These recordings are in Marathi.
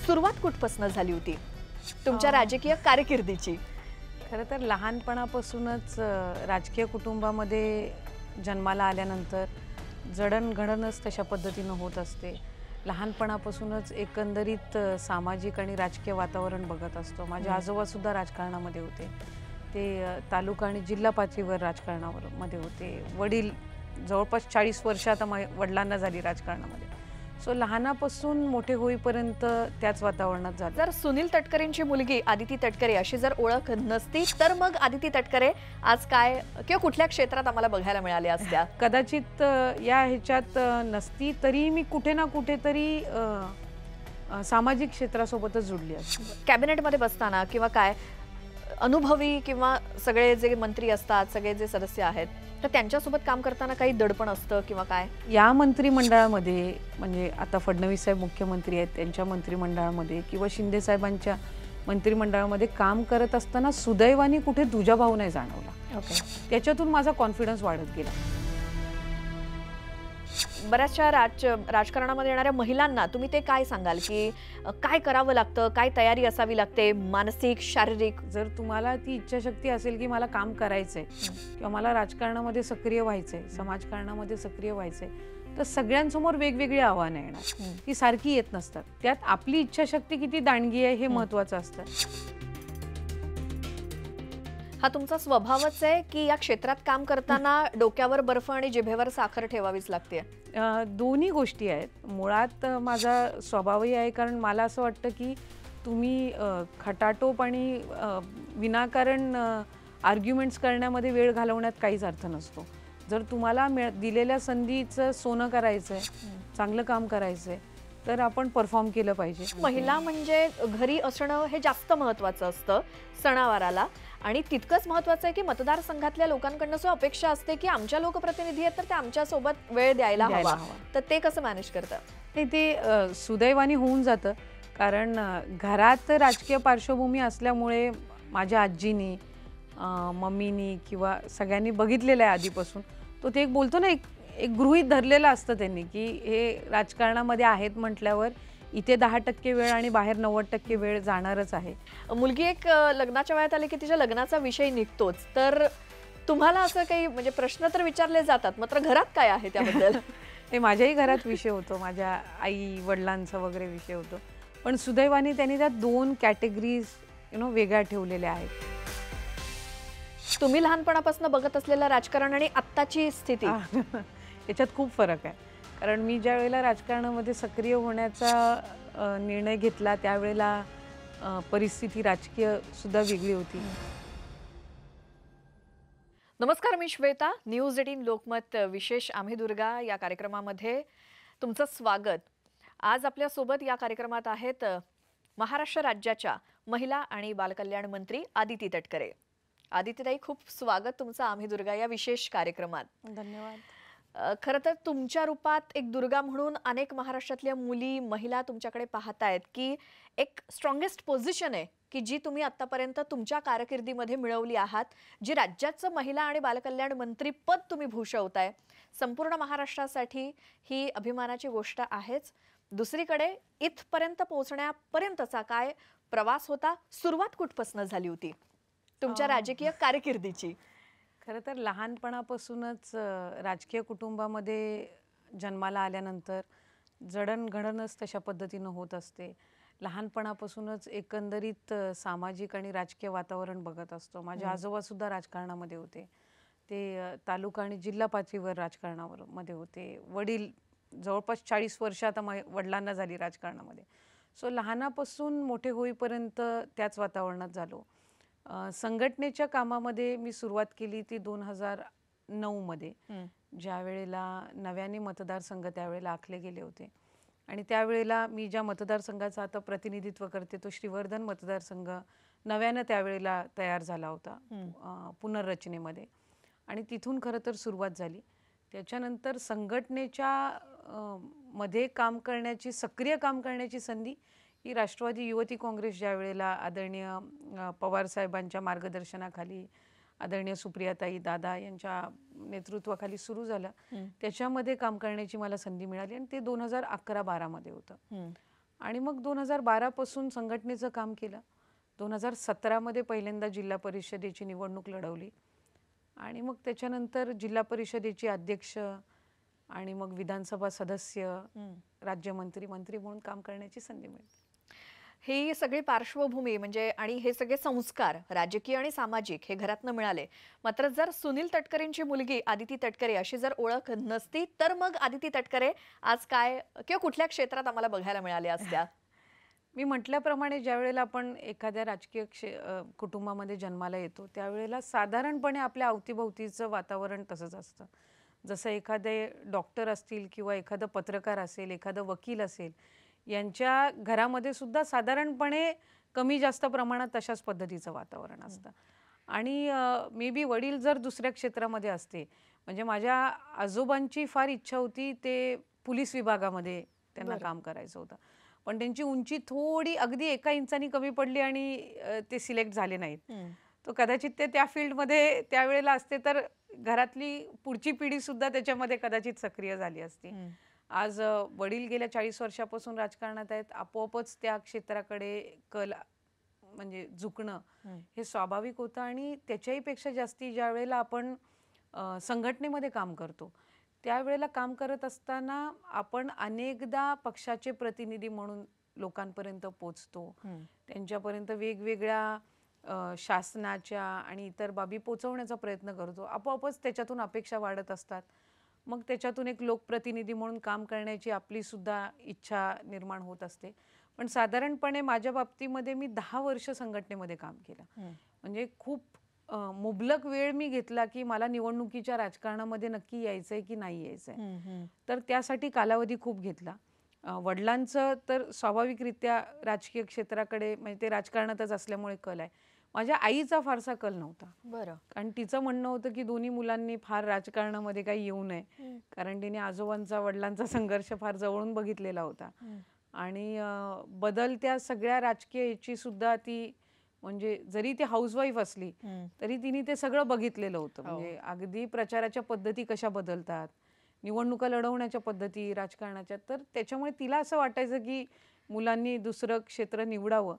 सुरुवात कुठपासून झाली होती तुमच्या राजकीय कारकिर्दीची? खरं तर लहानपणापासूनच राजकीय कुटुंबामध्ये जन्माला आल्यानंतर जडणघडणच तशा पद्धतीनं होत असते. लहानपणापासूनच एकंदरीत सामाजिक आणि राजकीय वातावरण बघत असतो. माझे आजोबासुद्धा राजकारणामध्ये होते. ते तालुका आणि जिल्हा पातळीवर राजकारणामध्ये होते. वडील जवळपास 40 वर्ष आता वडिलांना झाली राजकारणामध्ये. सो लहानापासून मोठे होईपर्यंत त्याच वातावरणात झालं. जर सुनील तटकरेंची मुलगी आदिती तटकरे अशी जर ओळख नसती तर मग आदिती तटकरे आज काय किंवा कुठल्या क्षेत्रात आम्हाला बघायला मिळाल्या असत्या? कदाचित या ह्याच्यात नसती तरी मी कुठे ना कुठेतरी सामाजिक क्षेत्रासोबतच जुडली असते. कॅबिनेटमध्ये बसताना किंवा काय अनुभवी किंवा सगळे जे मंत्री असतात, सगळे जे सदस्य आहेत, तर त्यांच्यासोबत काम करताना काही दडपण असतं किंवा काय? या मंत्रिमंडळामध्ये म्हणजे आता फडणवीस साहेब मुख्यमंत्री आहेत, त्यांच्या मंत्रिमंडळामध्ये किंवा शिंदे साहेबांच्या मंत्रिमंडळामध्ये काम करत असताना सुदैवाने कुठे दुजाभाव नाही जाणवला. त्याच्यातून माझा कॉन्फिडन्स वाढत गेला. बऱ्याचशा राजकारणामध्ये येणाऱ्या महिलांना तुम्ही ते काय सांगाल की काय करावं लागतं, काय तयारी असावी लागते, मानसिक, शारीरिक? जर तुम्हाला ती इच्छाशक्ती असेल की मला काम करायचंय किंवा मला राजकारणामध्ये सक्रिय व्हायचंय, समाजकारणामध्ये सक्रिय व्हायचंय, तर सगळ्यांसमोर वेगवेगळी आव्हानं येणार. ती सारखी येत नसतात. त्यात आपली इच्छाशक्ती किती दांडगी आहे हे महत्वाचं असतं. हा तुमचा स्वभावच आहे की या क्षेत्रात काम करताना डोक्यावर बर्फ आणि जिभेवर साखर ठेवावीच लागते? दोन्ही गोष्टी आहेत. मुळात माझा स्वभावही आहे, कारण मला असं वाटतं की तुम्ही खटाटोप आणि विनाकारण आर्ग्युमेंट्स करण्यामध्ये वेळ घालवण्यात काहीच अर्थ नसतो. जर तुम्हाला दिलेल्या संधीचं सोनं करायचंय, चांगलं काम करायचंय, तर आपण परफॉर्म केलं पाहिजे. महिला म्हणजे घरी असणं हे जास्त महत्वाचं असतं सणावाराला, आणि तितकंच महत्वाचं आहे की मतदारसंघातल्या लोकांकडनं जो अपेक्षा असते की आमच्या लोकप्रतिनिधी आहेत तर ते आमच्या सोबत वेळ द्यायला हवा, तर ते कसं मॅनेज करतात? ते सुदैवाने होऊन जातं, कारण घरात राजकीय पार्श्वभूमी असल्यामुळे माझ्या आजीनी, मम्मीनी किंवा सगळ्यांनी बघितलेलं आहे आधीपासून. तो ते एक बोलतो ना, एक गृहीत धरलेलं असतं त्यांनी की हे राजकारणामध्ये आहेत म्हटल्यावर इथे 10% वेळ आणि बाहेर 90% वेळ जाणारच आहे. मुलगी एक लग्नाच्या वयात आली की तिच्या लग्नाचा विषय निघतोच, तर तुम्हाला असं काही म्हणजे प्रश्न तर विचारले जातात, मात्र घरात काय आहे त्याबद्दल? ते माझ्याही घरात विषय होतो, माझ्या आई वडिलांचा वगैरे विषय होतो. पण सुदैवाने त्यांनी त्या 2 कॅटेगरीज वेगळ्या ठेवलेल्या आहेत. तुम्ही लहानपणापासून बघत असलेलं राजकारण आणि आत्ताची स्थिती याच्यात खूप फरक आहे. कारण मी ज्या वेळेला राजकारणामध्ये सक्रिय होण्याचा निर्णय घेतला त्यावेळेला परिस्थिती राजकीय सुद्धा वेगळी होती. नमस्कार, मी श्वेता. न्यूज 18 लोकमत विशेष आम्ही दुर्गा या कार्यक्रमामध्ये तुमचं स्वागत. आज आपल्यासोबत या कार्यक्रमात आहेत महाराष्ट्र राज्याच्या महिला आणि बालकल्याण मंत्री आदिती तटकरे. आदितीताई, खूप स्वागत तुमचं आम्ही दुर्गा या विशेष कार्यक्रमात. धन्यवाद. खरं तर तुमच्या रूपात एक दुर्गा म्हणून अनेक महाराष्ट्रातल्या मुली, महिला तुमच्याकडे पाहतायत की एक स्ट्रॉंगेस्ट पोझिशन आहे की जी तुम्ही आतापर्यंत तुमच्या कारकिर्दीमध्ये मिळवली आहात, जी राज्याचं महिला आणि बालकल्याण मंत्री पद तुम्ही भूषवताय. संपूर्ण महाराष्ट्रासाठी ही अभिमानाची गोष्ट आहेच. दुसरीकडे इथपर्यंत पोहोचण्यापर्यंतचा काय प्रवास होता, सुरुवात कुठपासून झाली होती तुमच्या राजकीय कारकिर्दीची? खरं तर लहानपणापासूनच राजकीय कुटुंबामध्ये जन्माला आल्यानंतर जडणघडणच तशा पद्धतीनं होत असते. लहानपणापासूनच एकंदरीत सामाजिक आणि राजकीय वातावरण बघत असतो. माझे आजोबासुद्धा राजकारणामध्ये होते. ते तालुका आणि जिल्हा पातळीवर राजकारणामध्ये होते. वडील जवळपास 40 वर्ष आता वडिलांना झाली राजकारणामध्ये. सो लहानापासून मोठे होईपर्यंत त्याच वातावरणात झालो. संघटनेच्या कामामध्ये मी सुरुवात केली ती 2009 मध्ये, ज्या वेळेला नव्याने मतदारसंघ त्यावेळेला आखले गेले होते. आणि त्यावेळेला मी ज्या मतदारसंघाचं आता प्रतिनिधित्व करते तो श्रीवर्धन मतदारसंघ नव्यानं त्यावेळेला तयार झाला होता पुनर्रचनेमध्ये, आणि तिथून खरं तर सुरुवात झाली. त्याच्यानंतर संघटनेच्या मध्ये काम करण्याची, सक्रिय काम करण्याची संधी ही राष्ट्रवादी युवती काँग्रेस ज्या वेळेला आदरणीय पवार साहेबांच्या मार्गदर्शनाखाली, आदरणीय सुप्रियाताई दादा यांच्या नेतृत्वाखाली सुरू झालं, त्याच्यामध्ये काम करण्याची मला संधी मिळाली आणि ते 2011-12 मध्ये होतं. आणि मग 2012 पासून संघटनेचं काम केलं. 2017 मध्ये पहिल्यांदा जिल्हा परिषदेची निवडणूक लढवली आणि मग त्याच्यानंतर जिल्हा परिषदेची अध्यक्ष आणि मग विधानसभा सदस्य, राज्यमंत्री, मंत्री म्हणून काम करण्याची संधी मिळाली. ही सगळी पार्श्वभूमी म्हणजे आणि हे सगळे संस्कार राजकीय आणि सामाजिक हे घरातनं मिळाले. मात्र जर सुनील तटकरेंची मुलगी आदिती तटकरे अशी जर ओळख नसती तर मग आदिती तटकरे आज काय किंवा कुठल्या क्षेत्रात आम्हाला बघायला मिळाल्या असत्या? मी म्हटल्याप्रमाणे ज्यावेळेला आपण एखाद्या राजकीय कुटुंबामध्ये जन्माला येतो त्यावेळेला साधारणपणे आपल्या अवतीभोवतीचं वातावरण तसंच असतं. जसं एखादे डॉक्टर असतील किंवा एखादं पत्रकार असेल, एखादं वकील असेल, यांच्या घरामध्ये सुद्धा साधारणपणे कमी जास्त प्रमाणात तशाच पद्धतीचं वातावरण असतं. आणि मे बी वडील जर दुसऱ्या क्षेत्रामध्ये असते, म्हणजे माझ्या आजोबांची फार इच्छा होती, ते पोलीस विभागामध्ये त्यांना काम करायचं होतं. पण त्यांची उंची थोडी अगदी 1 इंचानी कमी पडली आणि ते सिलेक्ट झाले नाहीत. तो कदाचित ते त्या फील्डमध्ये त्यावेळेला असते तर घरातली पुढची पिढी सुद्धा त्याच्यामध्ये कदाचित सक्रिय झाली असती. आज वडील गेल्या 40 वर्षापासून राजकारणात आहेत. आपोआपच त्या क्षेत्राकडे कल म्हणजे झुकणं हे स्वाभाविक होतं आणि त्याच्याही पेक्षा जास्ती ज्या वेळेला आपण संघटनेमध्ये काम करतो त्यावेळेला काम करत असताना आपण अनेकदा पक्षाचे प्रतिनिधी म्हणून लोकांपर्यंत पोचतो. त्यांच्यापर्यंत वेगवेगळ्या शासनाच्या आणि इतर बाबी पोचवण्याचा प्रयत्न करतो. आपोआपच त्याच्यातून अपेक्षा वाढत असतात. मग त्याच्यातून एक लोकप्रतिनिधी म्हणून काम करण्याची आपली सुद्धा इच्छा निर्माण होत असते. पण साधारणपणे माझ्या बाबतीमध्ये मी 10 वर्ष संघटनेमध्ये काम केलं. म्हणजे खूप मुबलक वेळ मी घेतला की मला निवडणुकीच्या राजकारणामध्ये नक्की यायचंय की नाही यायचंय. तर त्यासाठी कालावधी खूप घेतला. वडिलांचं तर स्वाभाविकरित्या राजकीय क्षेत्राकडे म्हणजे ते राजकारणातच असल्यामुळे कल आहे. माझ्या आईचा फारसा कल नव्हता. बरं. कारण तिचं म्हणणं होतं की दोन्ही मुलांनी फार राजकारणामध्ये काही येऊ नये. कारण तिने आजोबांचा वडिलांचा संघर्ष फार जवळून बघितलेला होता. आणि बदलत्या सगळ्या राजकीय याची सुद्धा ती म्हणजे जरी ती हाऊसवाईफ असली तरी तिने ते सगळं बघितलेलं होतं. म्हणजे अगदी प्रचाराच्या पद्धती कशा बदलतात, निवडणुका लढवण्याच्या पद्धती राजकारणाच्या. तर त्याच्यामुळे तिला असं वाटायचं की मुलांनी दुसरं क्षेत्र निवडावं.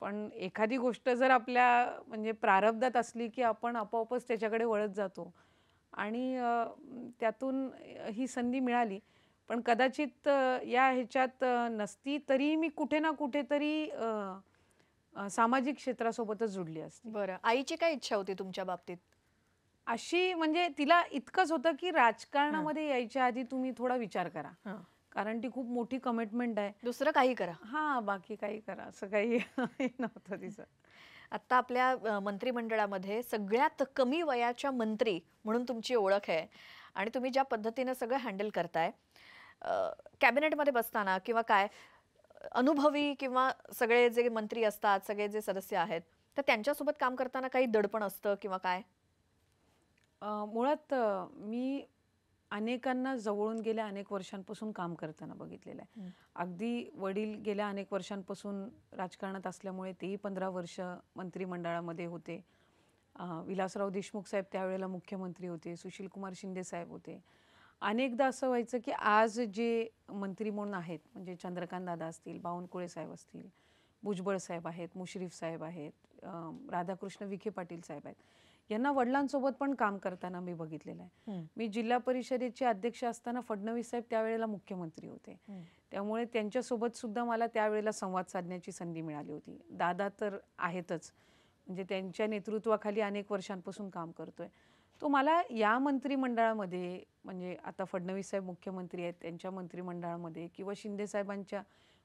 पण एखादी गोष्ट जर आपल्या म्हणजे प्रारब्धात असली की आपण आपोआपच त्याच्याकडे वळत जातो आणि त्यातून ही संधी मिळाली. पण कदाचित या ह्याच्यात नसती तरी मी कुठे ना कुठेतरी सामाजिक क्षेत्रासोबतच जुडली असते. बरं. आईची काय इच्छा होती तुमच्या बाबतीत? अशी म्हणजे तिला इतकंच होतं की राजकारणामध्ये यायच्या आधी तुम्ही थोडा विचार करा. कारण ती खूप मोठी कमिटमेंट आहे. दुसरं काही करा. हां, बाकी काही करा असं काही नव्हतं तिचं. आता आपल्या मंत्रिमंडळामध्ये सगळ्यात कमी वयाच्या मंत्री म्हणून तुमची ओळख आहे आणि तुम्ही ज्या पद्धतीने सगळं हँडल करताय कॅबिनेटमध्ये बसताना किंवा काय अनुभवी किंवा सगळे जे मंत्री असतात, सगळे जे सदस्य आहेत, तर त्यांच्यासोबत काम करताना काही दडपण असतं किंवा काय? मुळात मी अनेकांना जवळून गेल्या अनेक वर्षांपासून काम करताना बघितलेलं आहे. अगदी वडील गेल्या अनेक वर्षांपासून राजकारणात असल्यामुळे तेही 15 वर्ष मंत्रिमंडळामध्ये होते. विलासराव देशमुख साहेब त्यावेळेला मुख्यमंत्री होते. सुशीलकुमार शिंदे साहेब होते. अनेकदा असं व्हायचं की आज जे मंत्री म्हणून आहेत म्हणजे चंद्रकांत दादा असतील, बावनकुळे साहेब असतील, भुजबळ साहेब आहेत, मुश्रीफ साहेब आहेत, राधाकृष्ण विखे पाटील साहेब आहेत, यांना वडिलांसोबत पण काम करताना मी बघितलेलं आहे. मी जिल्हा परिषदेचे अध्यक्ष असताना फडणवीस साहेब त्यावेळेला मुख्यमंत्री होते. त्यामुळे त्यांच्यासोबत सुद्धा मला त्यावेळेला संवाद साधण्याची संधी मिळाली होती. दादा तर आहेतच, म्हणजे त्यांच्या नेतृत्वाखाली अनेक वर्षांपासून काम करतोय. तो मला या मंत्रिमंडळामध्ये म्हणजे आता फडणवीस साहेब मुख्यमंत्री आहेत त्यांच्या मंत्रिमंडळामध्ये किंवा शिंदे साहेबांच्या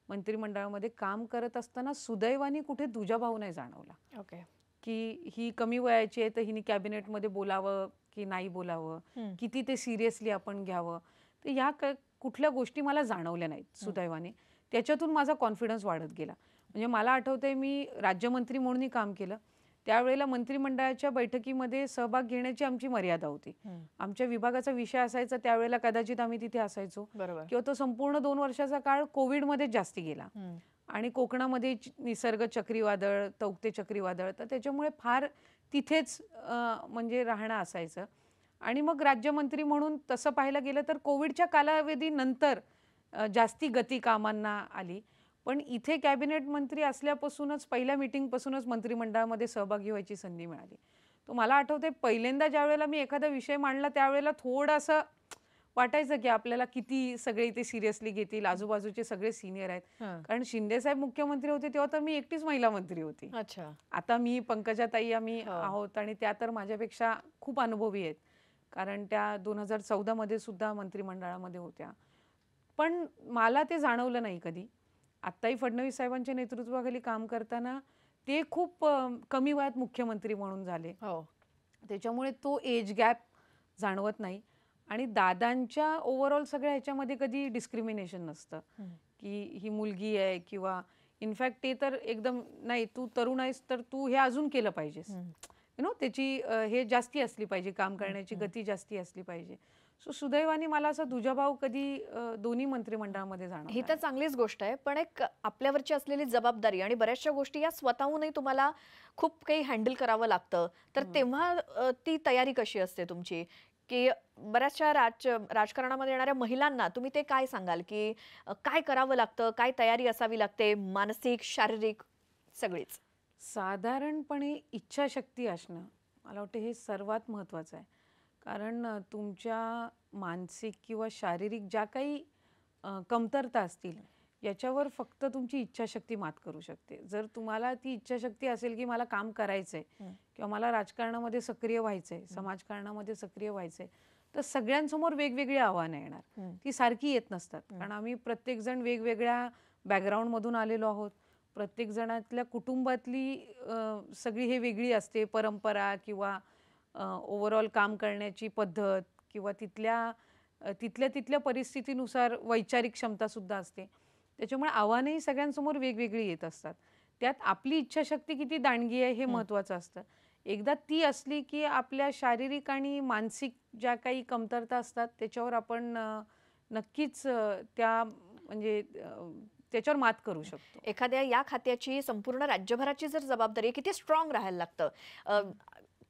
मंत्रिमंडळामध्ये काम करत असताना सुदैवाने कुठे दुजाभाव नाही जाणवला. ओके. की ही कमी वयाची आहे तर हिने कॅबिनेटमध्ये बोलावं की नाही बोलावं, किती ते सिरियसली आपण घ्यावं, तर ह्या कुठल्या गोष्टी मला जाणवल्या नाहीत सुदैवाने. त्याच्यातून माझा कॉन्फिडन्स वाढत गेला. म्हणजे मला आठवतंय मी राज्यमंत्री म्हणूनही काम केलं. त्यावेळेला मंत्रिमंडळाच्या बैठकीमध्ये सहभाग घेण्याची आमची मर्यादा होती. आमच्या विभागाचा विषय असायचा त्यावेळेला कदाचित आम्ही तिथे असायचो किंवा तो संपूर्ण 2 वर्षाचा काळ कोविडमध्ये जास्ती गेला आणि कोकणामध्ये निसर्ग चक्रीवादळ, तौक्ते चक्रीवादळ, तर त्याच्यामुळे फार तिथेच म्हणजे राहणं असायचं. आणि मग राज्यमंत्री म्हणून तसं पाहायला गेलं तर कोविडच्या कालावधीनंतर जास्ती गती कामांना आली. पण इथे कॅबिनेट मंत्री असल्यापासूनच पहिल्या मीटिंगपासूनच मंत्रिमंडळामध्ये सहभागी व्हायची संधी मिळाली. तो मला आठवते पहिल्यांदा ज्यावेळेला मी एखादा विषय मांडला त्यावेळेला थोडंसं वाटायचं की आपल्याला किती सगळे इथे सिरियसली घेतील, आजूबाजूचे सगळे सीनियर आहेत. हां. कारण शिंदे साहेब मुख्यमंत्री होते तेव्हा तर मी एकटीच महिला मंत्री होती. अच्छा. आता मी पंकजाताई आम्ही हो. आहोत आणि त्या तर माझ्यापेक्षा खूप अनुभवी आहेत. कारण त्या 2014 मध्ये सुद्धा मंत्रिमंडळामध्ये होत्या. पण मला ते जाणवलं नाही कधी. आत्ताही फडणवीस साहेबांच्या नेतृत्वाखाली काम करताना ते खूप कमी वयात मुख्यमंत्री म्हणून झाले. हो. त्याच्यामुळे तो एज गॅप जाणवत नाही आणि दादांच्या ओव्हरऑल सगळ्या ह्याच्यामध्ये कधी डिस्क्रिमिनेशन नसतं की ही मुलगी आहे किंवा इनफॅक्ट ते तर एकदम नाही तू तरुण आहेस तर तू हे अजून केलं पाहिजेस त्याची हे जास्ती असली पाहिजे, काम करण्याची गती जास्ती असली पाहिजे. सो सुदैवाने मला असं दुजाभाव कधी दोन्ही मंत्रिमंडळामध्ये ही जाणवला तर चांगलीच गोष्ट आहे, पण एक आपल्यावरची असलेली जबाबदारी आणि बऱ्याचशा गोष्टी या स्वतःहूनही तुम्हाला खूप काही हँडल करावं लागतं, तर तेव्हा ती तयारी कशी असते तुमची? की बऱ्याचशा राजकारणामध्ये येणाऱ्या महिलांना तुम्ही ते काय सांगाल, की काय करावं लागतं, काय तयारी असावी लागते, मानसिक, शारीरिक सगळीच? साधारणपणे इच्छाशक्ती असणं मला वाटतं हे सर्वात महत्त्वाचं आहे. कारण तुमच्या मानसिक किंवा शारीरिक ज्या काही कमतरता असतील याच्यावर फक्त तुमची इच्छाशक्ती मात करू शकते. जर तुम्हाला ती इच्छाशक्ती असेल की मला काम करायचंय किंवा मला राजकारणामध्ये सक्रिय व्हायचंय, समाजकारणामध्ये सक्रिय व्हायचंय, तर सगळ्यांसमोर वेगवेगळी आव्हानं येणार. ती सारखी येत नसतात. कारण आम्ही प्रत्येकजण वेगवेगळ्या बॅकग्राऊंडमधून आलेलो आहोत. प्रत्येक जणातल्या कुटुंबातली सगळी हे वेगळी असते, परंपरा किंवा ओव्हरऑल काम करण्याची पद्धत किंवा तिथल्या परिस्थितीनुसार वैचारिक क्षमता सुद्धा असते. त्याच्यामुळे आव्हानंही सगळ्यांसमोर वेगवेगळी येत असतात. त्यात आपली इच्छाशक्ती किती दांडगी आहे हे महत्त्वाचं असतं. एकदा ती असली की आपल्या शारीरिक आणि मानसिक ज्या काही कमतरता असतात त्याच्यावर आपण नक्कीच त्याच्यावर मात करू शकतो. एखाद्या या खात्याची संपूर्ण राज्यभराची जर जबाबदारी आहे, किती स्ट्रॉंग राहायला लागतं.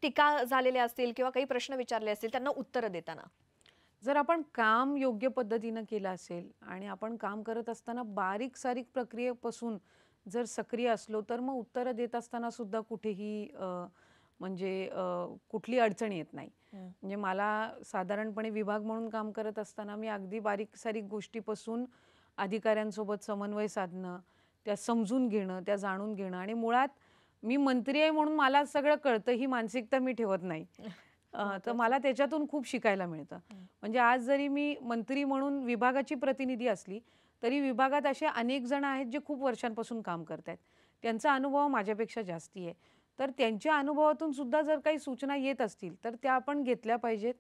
टीका झालेल्या असतील किंवा काही प्रश्न विचारले असतील त्यांना उत्तरं देताना. जर आपण काम योग्य पद्धतीनं केलं असेल आणि आपण काम करत असताना बारीक सारीक प्रक्रियेपासून जर सक्रिय असलो तर मग उत्तरं देत असताना सुद्धा कुठेही कुठली अडचण येत नाही. म्हणजे मला साधारणपणे विभाग म्हणून काम करत असताना मी अगदी बारीक सारीक गोष्टीपासून अधिकाऱ्यांसोबत समन्वय साधणं, त्या समजून घेणं, त्या जाणून घेणं आणि मुळात मी मंत्री आहे म्हणून मला सगळं कळतं ही मानसिकता मी ठेवत नाही. तर मला त्याच्यातून खूप शिकायला मिळतं. म्हणजे आज जरी मी मंत्री म्हणून विभागाची प्रतिनिधी असली तरी विभागात असे अनेक जण आहेत जे खूप वर्षांपासून काम करतायत. त्यांचा अनुभव माझ्यापेक्षा जास्ती आहे. तर त्यांच्या अनुभवातून सुद्धा जर काही सूचना येत असतील तर त्या आपण घेतल्या पाहिजेत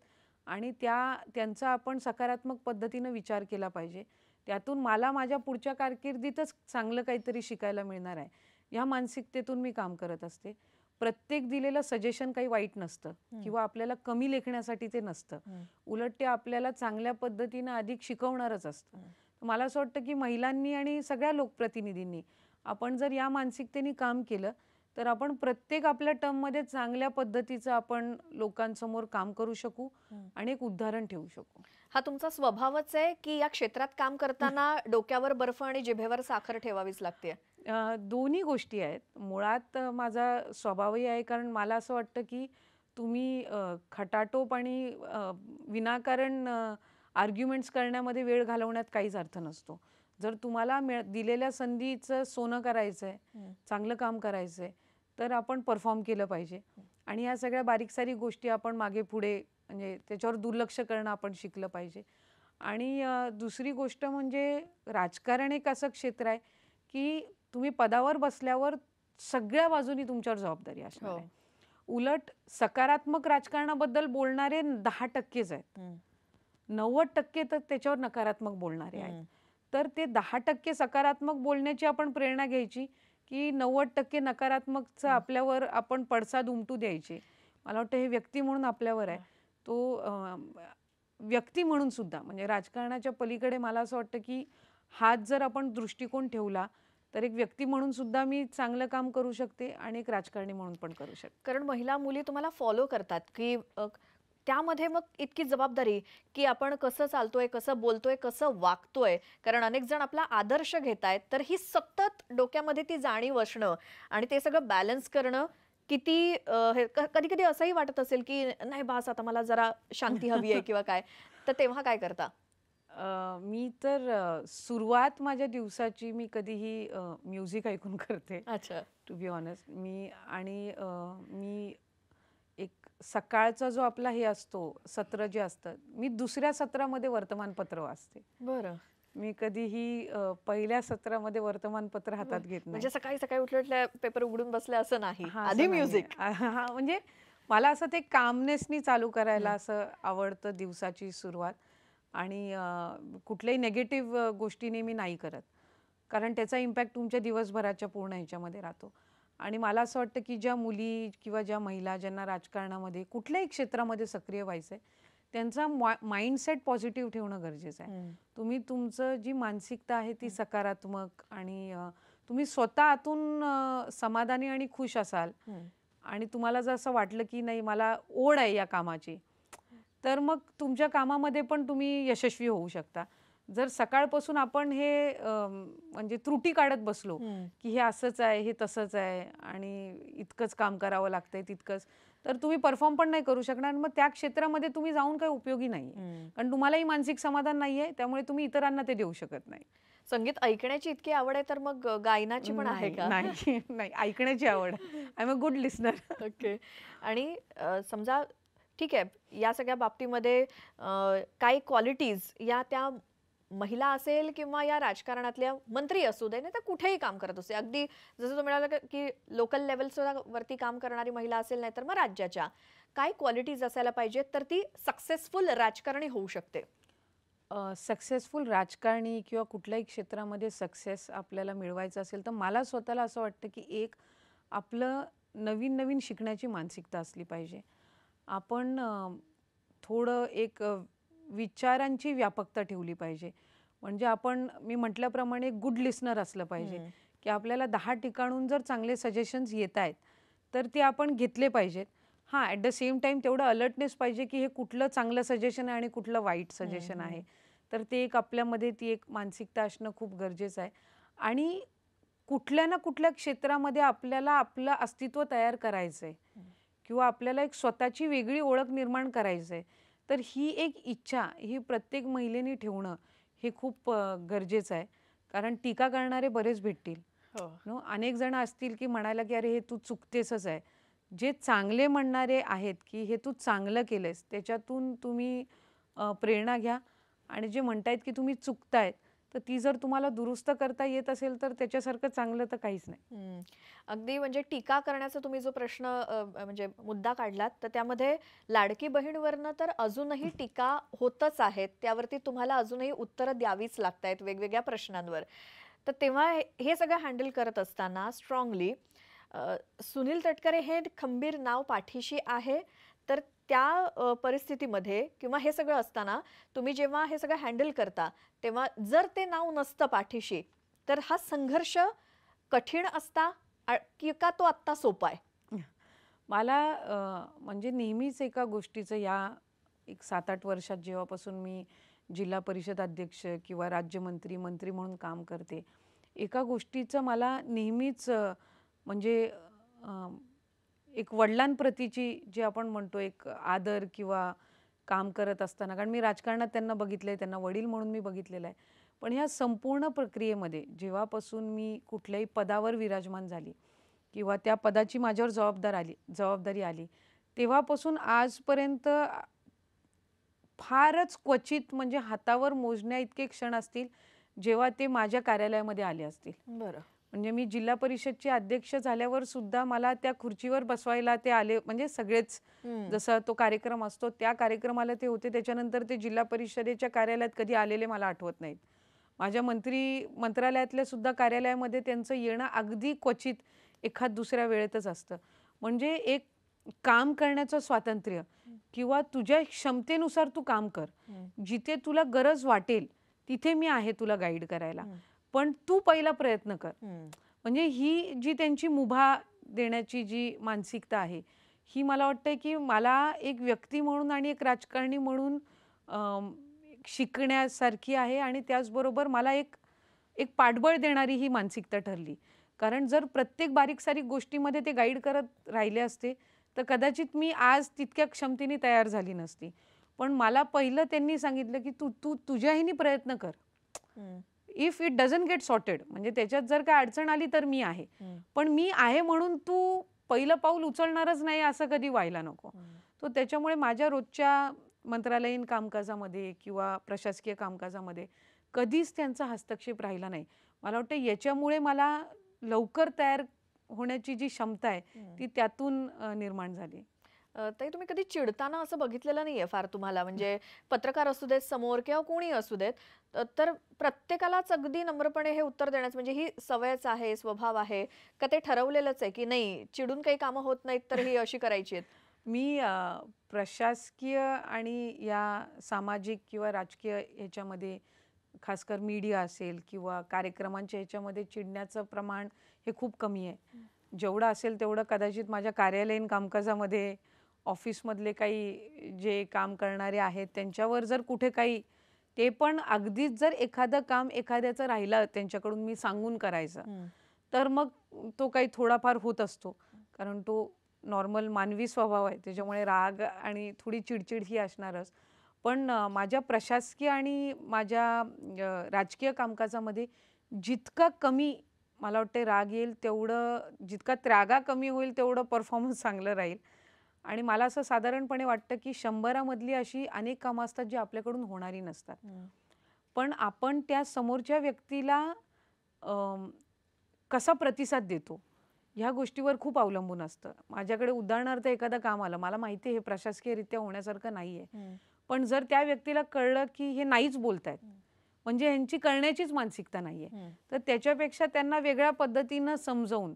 आणि त्यांचा आपण सकारात्मक पद्धतीनं विचार केला पाहिजे. त्यातून मला माझ्या पुढच्या कारकिर्दीतच चांगलं काहीतरी शिकायला मिळणार आहे. ह्या मानसिकतेतून मी काम करत असते. प्रत्येक दिलेलं सजेशन काही वाईट नसतं किंवा आपल्याला कमी लेखण्यासाठी ते नसतं. उलट ते आपल्याला चांगल्या पद्धतीनं अधिक शिकवणारच असतं. मला असं वाटतं की महिलांनी आणि सगळ्या लोकप्रतिनिधींनी आपण जर या मानसिकतेने काम केलं तर आपण प्रत्येक आपल्या टर्ममध्ये चांगल्या पद्धतीचं आपण लोकांसमोर काम करू शकू आणि एक उदाहरण ठेवू शकू. हा तुमचा स्वभावच आहे की या क्षेत्रात काम करताना डोक्यावर बर्फ आणि जिभेवर साखर ठेवावीच लागते? दोन्ही गोष्टी आहेत. मुळात माझा स्वभावही आहे कारण मला असं वाटतं की तुम्ही खटाटोप आणि विनाकारण आर्ग्युमेंट्स करण्यामध्ये वेळ घालवण्यात काहीच अर्थ नसतो. जर तुम्हाला दिलेल्या संधीचं सोनं करायचं आहे, चांगलं काम करायचं आहे तर आपण परफॉर्म केलं पाहिजे आणि ह्या सगळ्या बारीक सारीक गोष्टी आपण मागे पुढे म्हणजे त्याच्यावर दुर्लक्ष करणं आपण शिकलं पाहिजे. आणि दुसरी गोष्ट म्हणजे राजकारण एक असं क्षेत्र आहे की तुम्ही पदावर बसल्यावर सगळ्या बाजूनी तुमच्यावर जबाबदारी असणार आहे. उलट सकारात्मक राजकारणाबद्दल बोलणारे 10%च आहेत. 90% तर त्याच्यावर नकारात्मक बोलणारे आहेत. तर ते 10% सकारात्मक बोलण्याची आपण प्रेरणा घ्यायची की 90% नकारात्मकचं आपल्यावर आपण पडसाद उमटू द्यायचे. मला वाटतं हे व्यक्ती म्हणून आपल्यावर आहे. तो व्यक्ती म्हणून सुद्धा म्हणजे राजकारणाच्या पलीकडे मला असं वाटतं की हाच जर आपण दृष्टिकोन ठेवला तर एक व्यक्ती म्हणून सुद्धा मी चांगलं काम करू शकते आणि एक राजकारणी म्हणून पण करू शकते. कारण महिला मुली तुम्हाला फॉलो करतात की त्यामध्ये मग इतकी जबाबदारी की आपण कसं चालतोय, कसं बोलतोय, कसं वागतोय, कारण अनेक जण आपला आदर्श घेतायत, तर ही सतत डोक्यामध्ये ती जाणीव असणं आणि ते सगळं बॅलन्स करणं किती कधी-कधी असंही वाटत असेल की नाही बास आता मला जरा शांती हवी आहे किंवा काय, तर तेव्हा काय करता? मी तर सुरुवात माझ्या दिवसाची मी कधीही म्युझिक ऐकून करते. अच्छा. टू बी ऑनेस्ट मी एक सकाळचा जो आपला हे असतो सत्र जे असतं, मी दुसऱ्या सत्रामध्ये वर्तमानपत्र वाचते. बरं. मी कधीही पहिल्या सत्रामध्ये वर्तमानपत्र बरं. हातात घेत नाही. म्हणजे सकाळी-सकाळी उठल्या-उठल्या पेपर उघडून बसले असं नाही. हां, आधी असं नाहीये. म्युझिक. हां, म्हणजे मला असं ते कामनेसनी चालू करायला असं आवडतं दिवसाची सुरुवात. आणि कुठल्याही निगेटिव्ह गोष्टीने मी नाही करत. कारण त्याचा इम्पॅक्ट तुमच्या दिवसभराच्या पूर्ण ह्याच्यामध्ये राहतो. आणि मला असं वाटतं की ज्या मुली किंवा ज्या महिला ज्यांना राजकारणामध्ये कुठल्याही क्षेत्रामध्ये सक्रिय व्हायचं आहे, त्यांचा माइंडसेट पॉझिटिव्ह ठेवणं गरजेचं आहे. तुम्ही तुमचं जी मानसिकता आहे ती सकारात्मक आणि तुम्ही स्वतः आतून समाधानी आणि खुश असाल आणि तुम्हाला जर असं वाटलं की नाही मला ओढ आहे या कामाची, तर मग तुमच्या कामामध्ये पण तुम्ही यशस्वी होऊ शकता. जर सकाळपासून आपण हे म्हणजे त्रुटी काढत बसलो की हे असंच आहे, हे तसंच आहे आणि इतकंच काम करावं लागतंय तितकंच, तर तुम्ही परफॉर्म पण नाही करू शकणार आणि मग त्या क्षेत्रामध्ये तुम्ही जाऊन काही उपयोगी नाही. कारण तुम्हालाही मानसिक समाधान नाहीये, त्यामुळे तुम्ही इतरांना ते देऊ शकत नाही. संगीत ऐकण्याची इतकी आवड आहे तर मग गायनाची पण आहे नाही, का? नाही, नाही. ऐकण्याची आवड. I am a good listener. Okay. आणि समजा ठीक आहे, या सगळ्या बाबतीमध्ये काही क्वालिटीज या त्या महिला असेल किंवा या राजकारणातल्या मंत्री असू दे, नाही तर कुठेही काम करत असते. अगदी जसं तुम्ही म्हणाला की लोकल वरती काम करणारी महिला असेल, नाही तर मग राज्याच्या. काय क्वालिटीज असायला पाहिजेत तर ती सक्सेसफुल राजकारणी होऊ शकते? सक्सेसफुल राजकारणी किंवा कुठल्याही क्षेत्रामध्ये सक्सेस आपल्याला मिळवायचं असेल, तर मला स्वतःला असं वाटतं की एक आपलं नवीन-नवीन शिकण्याची मानसिकता असली पाहिजे. आपण थोडं एक विचारांची व्यापकता ठेवली पाहिजे. म्हणजे मी म्हटल्याप्रमाणे गुड लिस्नर असलं पाहिजे, की आपल्याला 10 ठिकाणून जर चांगले सजेशन्स येतायत, तर ते आपण घेतले पाहिजेत. हां, ॲट द सेम टाईम तेवढं अलर्टनेस पाहिजे, की हे कुठलं चांगलं सजेशन आहे आणि कुठलं वाईट सजेशन आहे. तर ते एक आपल्यामध्ये ती एक मानसिकता असणं खूप गरजेचं आहे. आणि कुठल्या ना कुठल्या क्षेत्रामध्ये आपल्याला आपलं अस्तित्व तयार करायचं आहे किंवा आपल्याला एक स्वतःची वेगळी ओळख निर्माण करायचं आहे. तर ही एक इच्छा ही प्रत्येक महिलेने ठेवणं हे खूप गरजेचं आहे. कारण टीका करणारे बरेच भेटतील. नो अनेक जण असतील की म्हणायला की अरे हे तू चुकतेसच आहे. जे चांगले म्हणणारे आहेत की हे तू चांगलं केलंयस, त्याच्यातून तुम्ही प्रेरणा घ्या. आणि जे म्हणतायत की तुम्ही चुकतायत, तर ती जर तुम्हाला दुरुस्त करता येत असेल तर त्याच्यासारखं चांगलं तर काहीच नाही. अगदी म्हणजे टीका करण्याचा तुम्ही जो प्रश्न म्हणजे मुद्दा काढलात, तर त्यामध्ये लाडकी बहीणवरनं तर अजूनही टीका होतच आहेत. त्यावरती तुम्हाला अजूनही उत्तरं द्यावीच लागतायत वेगवेगळ्या प्रश्नांवर. तर तेव्हा हे सगळं हँडल करत असताना स्ट्रॉंगली सुनील तटकरे हे खंबीर नाव पाठीशी आहे. तर त्या परिस्थितीमध्ये किंवा हे सगळं असताना तुम्ही जेव्हा हे सगळं हँडल करता, तेव्हा जर ते नाव नसतं पाठीशी, तर हा संघर्ष कठीण असता की का तो आत्ता सोपा आहे? मला म्हणजे नेहमीच एका गोष्टीचं या एक 7-8 वर्षात जेव्हापासून मी जिल्हा परिषद अध्यक्ष किंवा राज्यमंत्री, मंत्री म्हणून काम करते, एका गोष्टीचं मला नेहमीच म्हणजे एक वडिलांप्रतीची जे आपण म्हणतो एक आदर किंवा काम करत असताना, कारण मी राजकारणात त्यांना बघितलंय, त्यांना वडील म्हणून मी बघितलेलं आहे. पण ह्या संपूर्ण प्रक्रियेमध्ये जेव्हापासून मी कुठल्याही पदावर विराजमान झाली किंवा त्या पदाची माझ्यावर जबाबदारी आली, तेव्हापासून आजपर्यंत फारच क्वचित म्हणजे हातावर मोजण्या इतके क्षण असतील, जेव्हा ते माझ्या कार्यालयामध्ये आले असतील. बरं. म्हणजे मी जिल्हा परिषदचे अध्यक्ष झाल्यावर सुद्धा मला त्या खुर्चीवर बसवायला ते आले, म्हणजे सगळेच जसा तो कार्यक्रम असतो त्या कार्यक्रमाला ते होते. त्याच्यानंतर ते जिल्हा परिषदेच्या कार्यालयात कधी आलेले मला आठवत नाहीत. माझ्या मंत्रालयातल्या सुद्धा कार्यालयामध्ये त्यांचं येणं अगदी क्वचित एखाद दुसऱ्या वेळेतच असतं. म्हणजे एक काम करण्याचं स्वातंत्र्य किंवा तुझ्या क्षमतेनुसार तू काम कर. जिथे तुला गरज वाटेल तिथे मी आहे तुला गाईड करायला. पण तू पहिला प्रयत्न कर. म्हणजे ही जी त्यांची मुभा देण्याची जी मानसिकता आहे, ही मला वाटतं की मला एक व्यक्ती म्हणून आणि एक राजकारणी म्हणून शिकण्यासारखी आहे आणि त्याचबरोबर मला एक एक पाठबळ देणारी ही मानसिकता ठरली. कारण जर प्रत्येक बारीक-सारीक गोष्टीमध्ये ते गाईड करत राहिले असते, तर कदाचित मी आज तितक्या क्षमतेने तयार झाली नसती. पण मला पहिलं त्यांनी सांगितलं, की "तू तू तुझ्या ह्यानी प्रयत्न कर. हं, if it doesn't get sorted म्हणजे त्याच्यात जर काही अडचण आली तर मी आहे. हं, पण मी आहे म्हणून तू पहिलं पाऊल उचलणारच नाही असं कधी व्हायला नको." हं. तो त्याच्यामुळे माझ्या रोजच्या मंत्रालयीन कामकाजामध्ये किंवा प्रशासकीय कामकाजामध्ये कधीच त्यांचा हस्तक्षेप राहिला नाही. मला वाटतं याच्यामुळे मला लवकर तयार होण्याची जी क्षमता आहे हं. ती त्यातून निर्माण झाली. ताई तुम्ही कधी चिडताना असं बघितलेलं नाहीये फार तुम्हाला म्हणजे पत्रकार असू देत समोर किंवा कोणी असू देत तर प्रत्येकालाच अगदी नम्रपणे हे उत्तर देण्याचं म्हणजे ही सवयच आहे, स्वभाव आहे का ते ठरवलेलंच आहे की नाही चिडून काही कामं होत नाहीत तर ही अशी करायची आहेत? मी प्रशासकीय आणि या सामाजिक किंवा राजकीय ह्याच्यामध्ये खासकर मीडिया असेल किंवा कार्यक्रमांच्या ह्याच्यामध्ये चिडण्याचं प्रमाण हे खूप कमी आहे. जेवढं असेल तेवढं कदाचित माझ्या कार्यालयीन कामकाजामध्ये ऑफिसमधले काही जे काम करणारे आहेत त्यांच्यावर जर कुठे काही ते पण अगदीच जर एखादं काम एखाद्याचं राहिलं त्यांच्याकडून मी सांगून करायचं, हं. तर मग तो काही थोडाफार होत असतो. कारण तो नॉर्मल मानवी स्वभाव आहे. त्याच्यामुळे राग आणि थोडी चिडचिड ही असणारच. पण माझ्या प्रशासकीय आणि माझ्या राजकीय कामकाजामध्ये जितका कमी मला वाटते राग येईल तेवढं जितका त्रागा कमी होईल तेवढं परफॉर्मन्स चांगलं राहील. आणि मला असं साधारणपणे वाटतं, की 100 मधली अशी अनेक कामं असतात जी आपल्याकडून होणारी नसतात. हं. पण आपण त्या समोरच्या व्यक्तीला अं, कसा प्रतिसाद देतो, ह्या गोष्टीवर खूप अवलंबून असतं. माझ्याकडे उदाहरणार्थ एखादं काम आलं, मला माहिती आहे हे प्रशासकीयरित्या होण्यासारखं नाहीये. हं. पण जर त्या व्यक्तीला कळलं, की हे नाहीच बोलतायत, हं. म्हणजे ह्यांची कळण्याचीच मानसिकता नाहीये, हं. तर त्याच्यापेक्षा त्यांना वेगळ्या पद्धतीनं समजावून,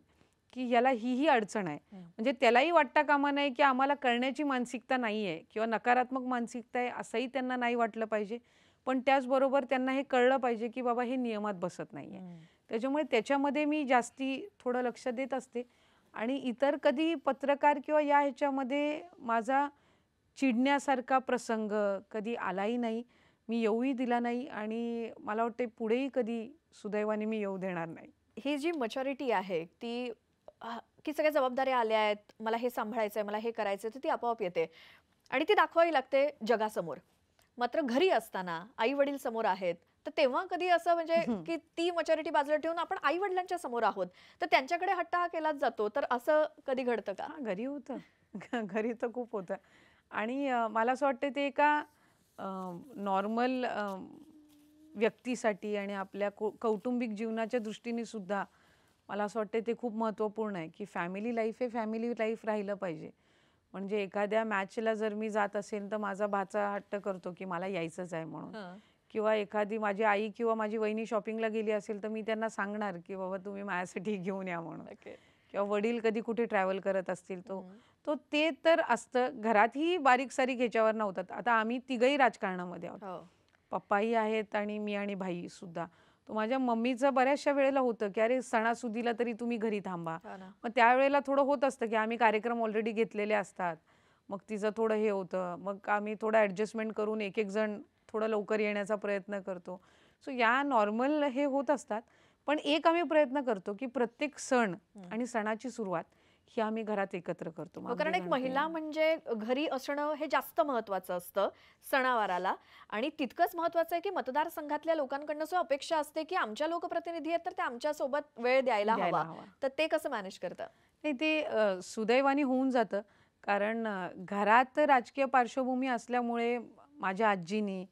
की याला ही अडचण आहे. हं. म्हणजे त्यालाही वाटता कामा नये, की आम्हाला कळण्याची मानसिकता नाहीये किंवा नकारात्मक मानसिकता आहे असंही त्यांना नाही वाटलं पाहिजे. पण त्याचबरोबर त्यांना हे कळलं पाहिजे, की बाबा हे नियमात बसत नाहीये. हं. त्याच्यामुळे त्याच्यामध्ये मी जास्ती थोडं लक्ष देत असते आणि इतर कधी पत्रकार किंवा या ह्याच्यामध्ये माझा चिडण्यासारखा प्रसंग कधी आलाही नाही. मी येऊही दिला नाही आणि मला वाटते पुढेही कधी सुदैवाने मी येऊ देणार नाही. ही जी मॅच्युरिटी आहे ती की सगळ्या जबाबदाऱ्या आल्या आहेत मला हे सांभाळायचंय मला हे करायचंय तर ती आपोआप येते आणि ती दाखवावी लागते जगासमोर. मात्र घरी असताना आई वडील समोर आहेत तर तेव्हा कधी असं म्हणजे की ती मॅच्युरिटी बाजूला ठेवून आपण आई वडिलांच्या समोर आहोत तर त्यांच्याकडे हट्ट हा केलाच जातो तर असं कधी घडतं का? हां, घरी होतं. घरी तर खूप होतं आणि मला असं वाटतं ते एका नॉर्मल व्यक्तीसाठी आणि आपल्या कौटुंबिक जीवनाच्या दृष्टीने सुद्धा मला असं वाटतं ते खूप महत्त्वपूर्ण आहे, की फॅमिली लाईफ हे फॅमिली लाईफ राहिलं पाहिजे. म्हणजे एखाद्या मॅचला जर मी जात असेल, तर माझा भाचा हट्ट करतो, की मला यायचंच आहे म्हणून. हं. किंवा एखादी माझी आई किंवा माझी वहिनी शॉपिंगला गेली असेल, तर मी त्यांना सांगणार, की बाबा तुम्ही माझ्यासाठी घेऊन या म्हणून. ओके. किंवा वडील कधी कुठे ट्रॅव्हल करत असतील तो हं. तो ते तर असतं. घरातही बारीक-सारीक ह्याच्यावर नव्हतात. आता आम्ही तिघंही राजकारणामध्ये आहोत. हो. पप्पाही आहेत आणि मी आणि भाई सुद्धा. तर माझ्या मम्मीचं बऱ्याचशा वेळेला होतं, की "अरे सणासुदीला तरी तुम्ही घरी थांबा." हो ना. मग त्यावेळेला थोडं होत असतं, की आम्ही कार्यक्रम ऑलरेडी घेतलेले असतात. मग तिचं थोडं हे होतं. मग आम्ही थोडं ॲडजस्टमेंट करून एक-एक जण थोडं लवकर येण्याचा प्रयत्न करतो. सो या नॉर्मल हे होत असतात. पण एक आम्ही प्रयत्न करतो, की प्रत्येक सण हं. आणि सणाची सुरुवात ही आम्ही घरात एकत्र करतो. मग हो, कारण अगदी एक गणपती महिला म्हणजे घरी असणं हे जास्त महत्वाचं असतं सणावाराला आणि तितकंच महत्वाचं आहे की मतदारसंघातल्या लोकांकडनं जो अपेक्षा असते की आमच्या लोकप्रतिनिधी आहेत तर ते आमच्या सोबत वेळ द्यायला द्यायला हवा हवा. तर ते कसं मॅनेज करतं? नाही ते सुदैवाने होऊन जातं. कारण घरात राजकीय पार्श्वभूमी असल्यामुळे माझ्या आजीनी,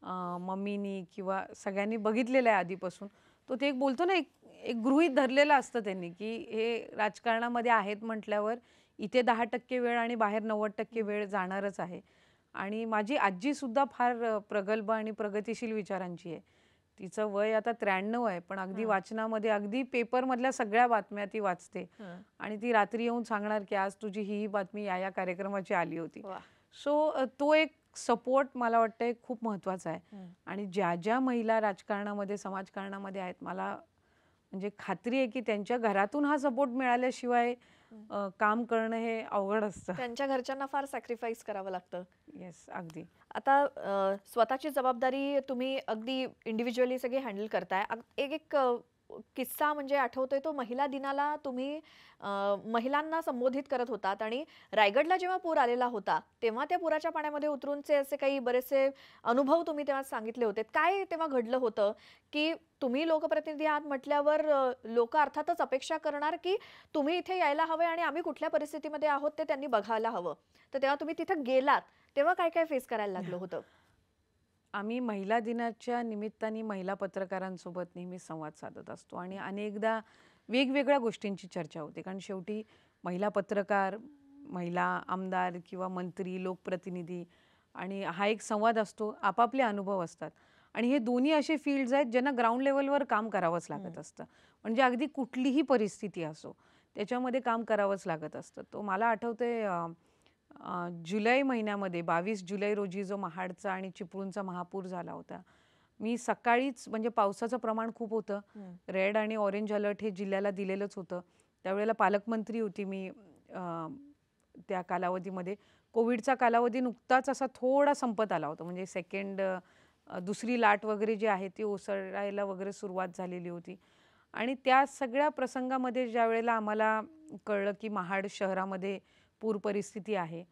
मम्मीनी किंवा सगळ्यांनी बघितलेलं आहे आधीपासून. तो ते एक बोलतो ना, एक एक गृहीत धरलेलं असतं त्यांनी, की हे राजकारणामध्ये आहेत म्हटल्यावर इथे 10% वेळ आणि बाहेर 90% वेळ जाणारच आहे. आणि माझी आजीसुद्धा फार प्रगल्भ आणि प्रगतिशील विचारांची आहे. तिचं वय आता 93 आहे, पण अगदी हं. वाचनामध्ये अगदी पेपरमधल्या सगळ्या बातम्या ती वाचते. हं. आणि ती रात्री येऊन सांगणार, की आज तुझी ही बातमी या कार्यक्रमाची आली होती. वा. सो तो एक सपोर्ट मला वाटतंय खूप महत्त्वाचा आहे. हं. आणि ज्या ज्या महिला राजकारणामध्ये, समाजकारणामध्ये आहेत, मला म्हणजे खात्री आहे की त्यांच्या घरातून हा सपोर्ट मिळाल्याशिवाय काम करणं हे अवघड असतं. त्यांच्या घरच्यांना फार सॅक्रिफाईस करावं लागतं. येस, अगदी. आता स्वतःची जबाबदारी तुम्ही अगदी इंडिव्हिज्युअली सगळी हँडल करताय. एक एक किस्सा म्हणजे आठवतोय तो महिला दिनाला तुम्ही महिलांना संबोधित करत होतात आणि रायगडला जेव्हा पूर आलेला होता तेव्हा त्या पुराच्या पाण्यामध्ये उतरूनचे असे काही बरेचसे अनुभव तुम्ही तेव्हा सांगितले होते. काय तेव्हा घडलं होतं की तुम्ही लोकप्रतिनिधी आहात म्हटल्यावर लोक अर्थातच अपेक्षा करणार की तुम्ही इथे यायला हवे आणि आम्ही कुठल्या परिस्थितीमध्ये आहोत ते त्यांनी बघायला हवं. तर तेव्हा तुम्ही तिथे गेलात तेव्हा काय काय फेस करायला लागलं होतं? आम्ही महिला दिनाच्या निमित्ताने महिला पत्रकारांसोबत नेहमी संवाद साधत असतो आणि अनेकदा वेगवेगळ्या गोष्टींची चर्चा होते. कारण शेवटी महिला पत्रकार, महिला आमदार किंवा मंत्री, लोकप्रतिनिधी आणि हा एक संवाद असतो. आपापले अनुभव असतात आणि हे दोन्ही असे फील्ड्स आहेत ज्यांना ग्राउंड लेवलवर काम करावंच लागत असतं. म्हणजे अगदी कुठलीही परिस्थिती असो त्याच्यामध्ये काम करावंच लागत असतं. तो मला आठवतंय जुलै महिन्यामध्ये 22 जुलै रोजी जो महाडचा आणि चिपळूणचा महापूर झाला होता. मी सकाळीच म्हणजे पावसाचं प्रमाण खूप होतं. रेड आणि ऑरेंज अलर्ट हे जिल्ह्याला दिलेलंच होतं. त्यावेळेला पालकमंत्री होती मी त्या कालावधीमध्ये. कोविडचा कालावधी नुकताच असा थोडा संपत आला होता. म्हणजे दुसरी लाट वगैरे जी आहे ती ओसरायला वगैरे सुरुवात झालेली होती. आणि त्या सगळ्या प्रसंगामध्ये ज्यावेळेला आम्हाला कळलं की महाड शहरामध्ये पूर परिस्थिती आहे.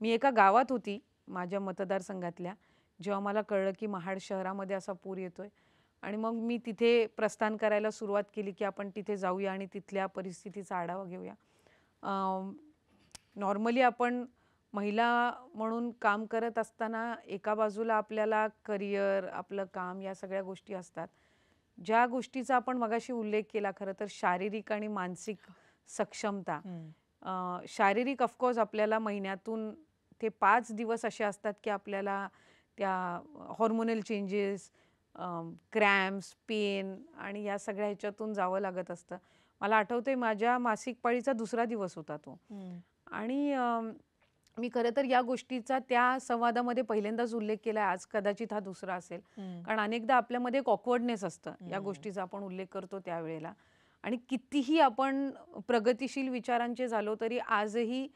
मी एका गावात होती माझ्या मतदारसंघातल्या, जेव्हा मला कळलं की महाड शहरामध्ये असा पूर येतोय आणि मग मी तिथे प्रस्थान करायला सुरुवात केली की आपण तिथे जाऊया आणि तिथल्या परिस्थितीचा आढावा घेऊया. नॉर्मली आपण महिला म्हणून काम करत असताना एका बाजूला आपल्याला करिअर, आपलं काम या सगळ्या गोष्टी असतात. ज्या गोष्टीचा आपण मगाशी उल्लेख केला खरं तर शारीरिक आणि मानसिक सक्षमता. शारीरिक ऑफकोर्स आपल्याला महिन्यातून ते 5 दिवस असे असतात की आपल्याला त्या हॉर्मोनल चेंजेस, क्रॅम्प्स, पेन आणि या सगळ्या ह्याच्यातून जावं लागत असतं. मला आठवतंय माझ्या मासिक पाळीचा दुसरा दिवस होता तो. आणि मी खरं तर या गोष्टीचा त्या संवादामध्ये पहिल्यांदाच उल्लेख केला. आज कदाचित हा दुसरा असेल. कारण अनेकदा आपल्यामध्ये एक ऑकवर्डनेस असतं या गोष्टीचा आपण उल्लेख करतो त्यावेळेला. आणि कितीही आपण प्रगतिशील विचारांचे झालो तरी आजही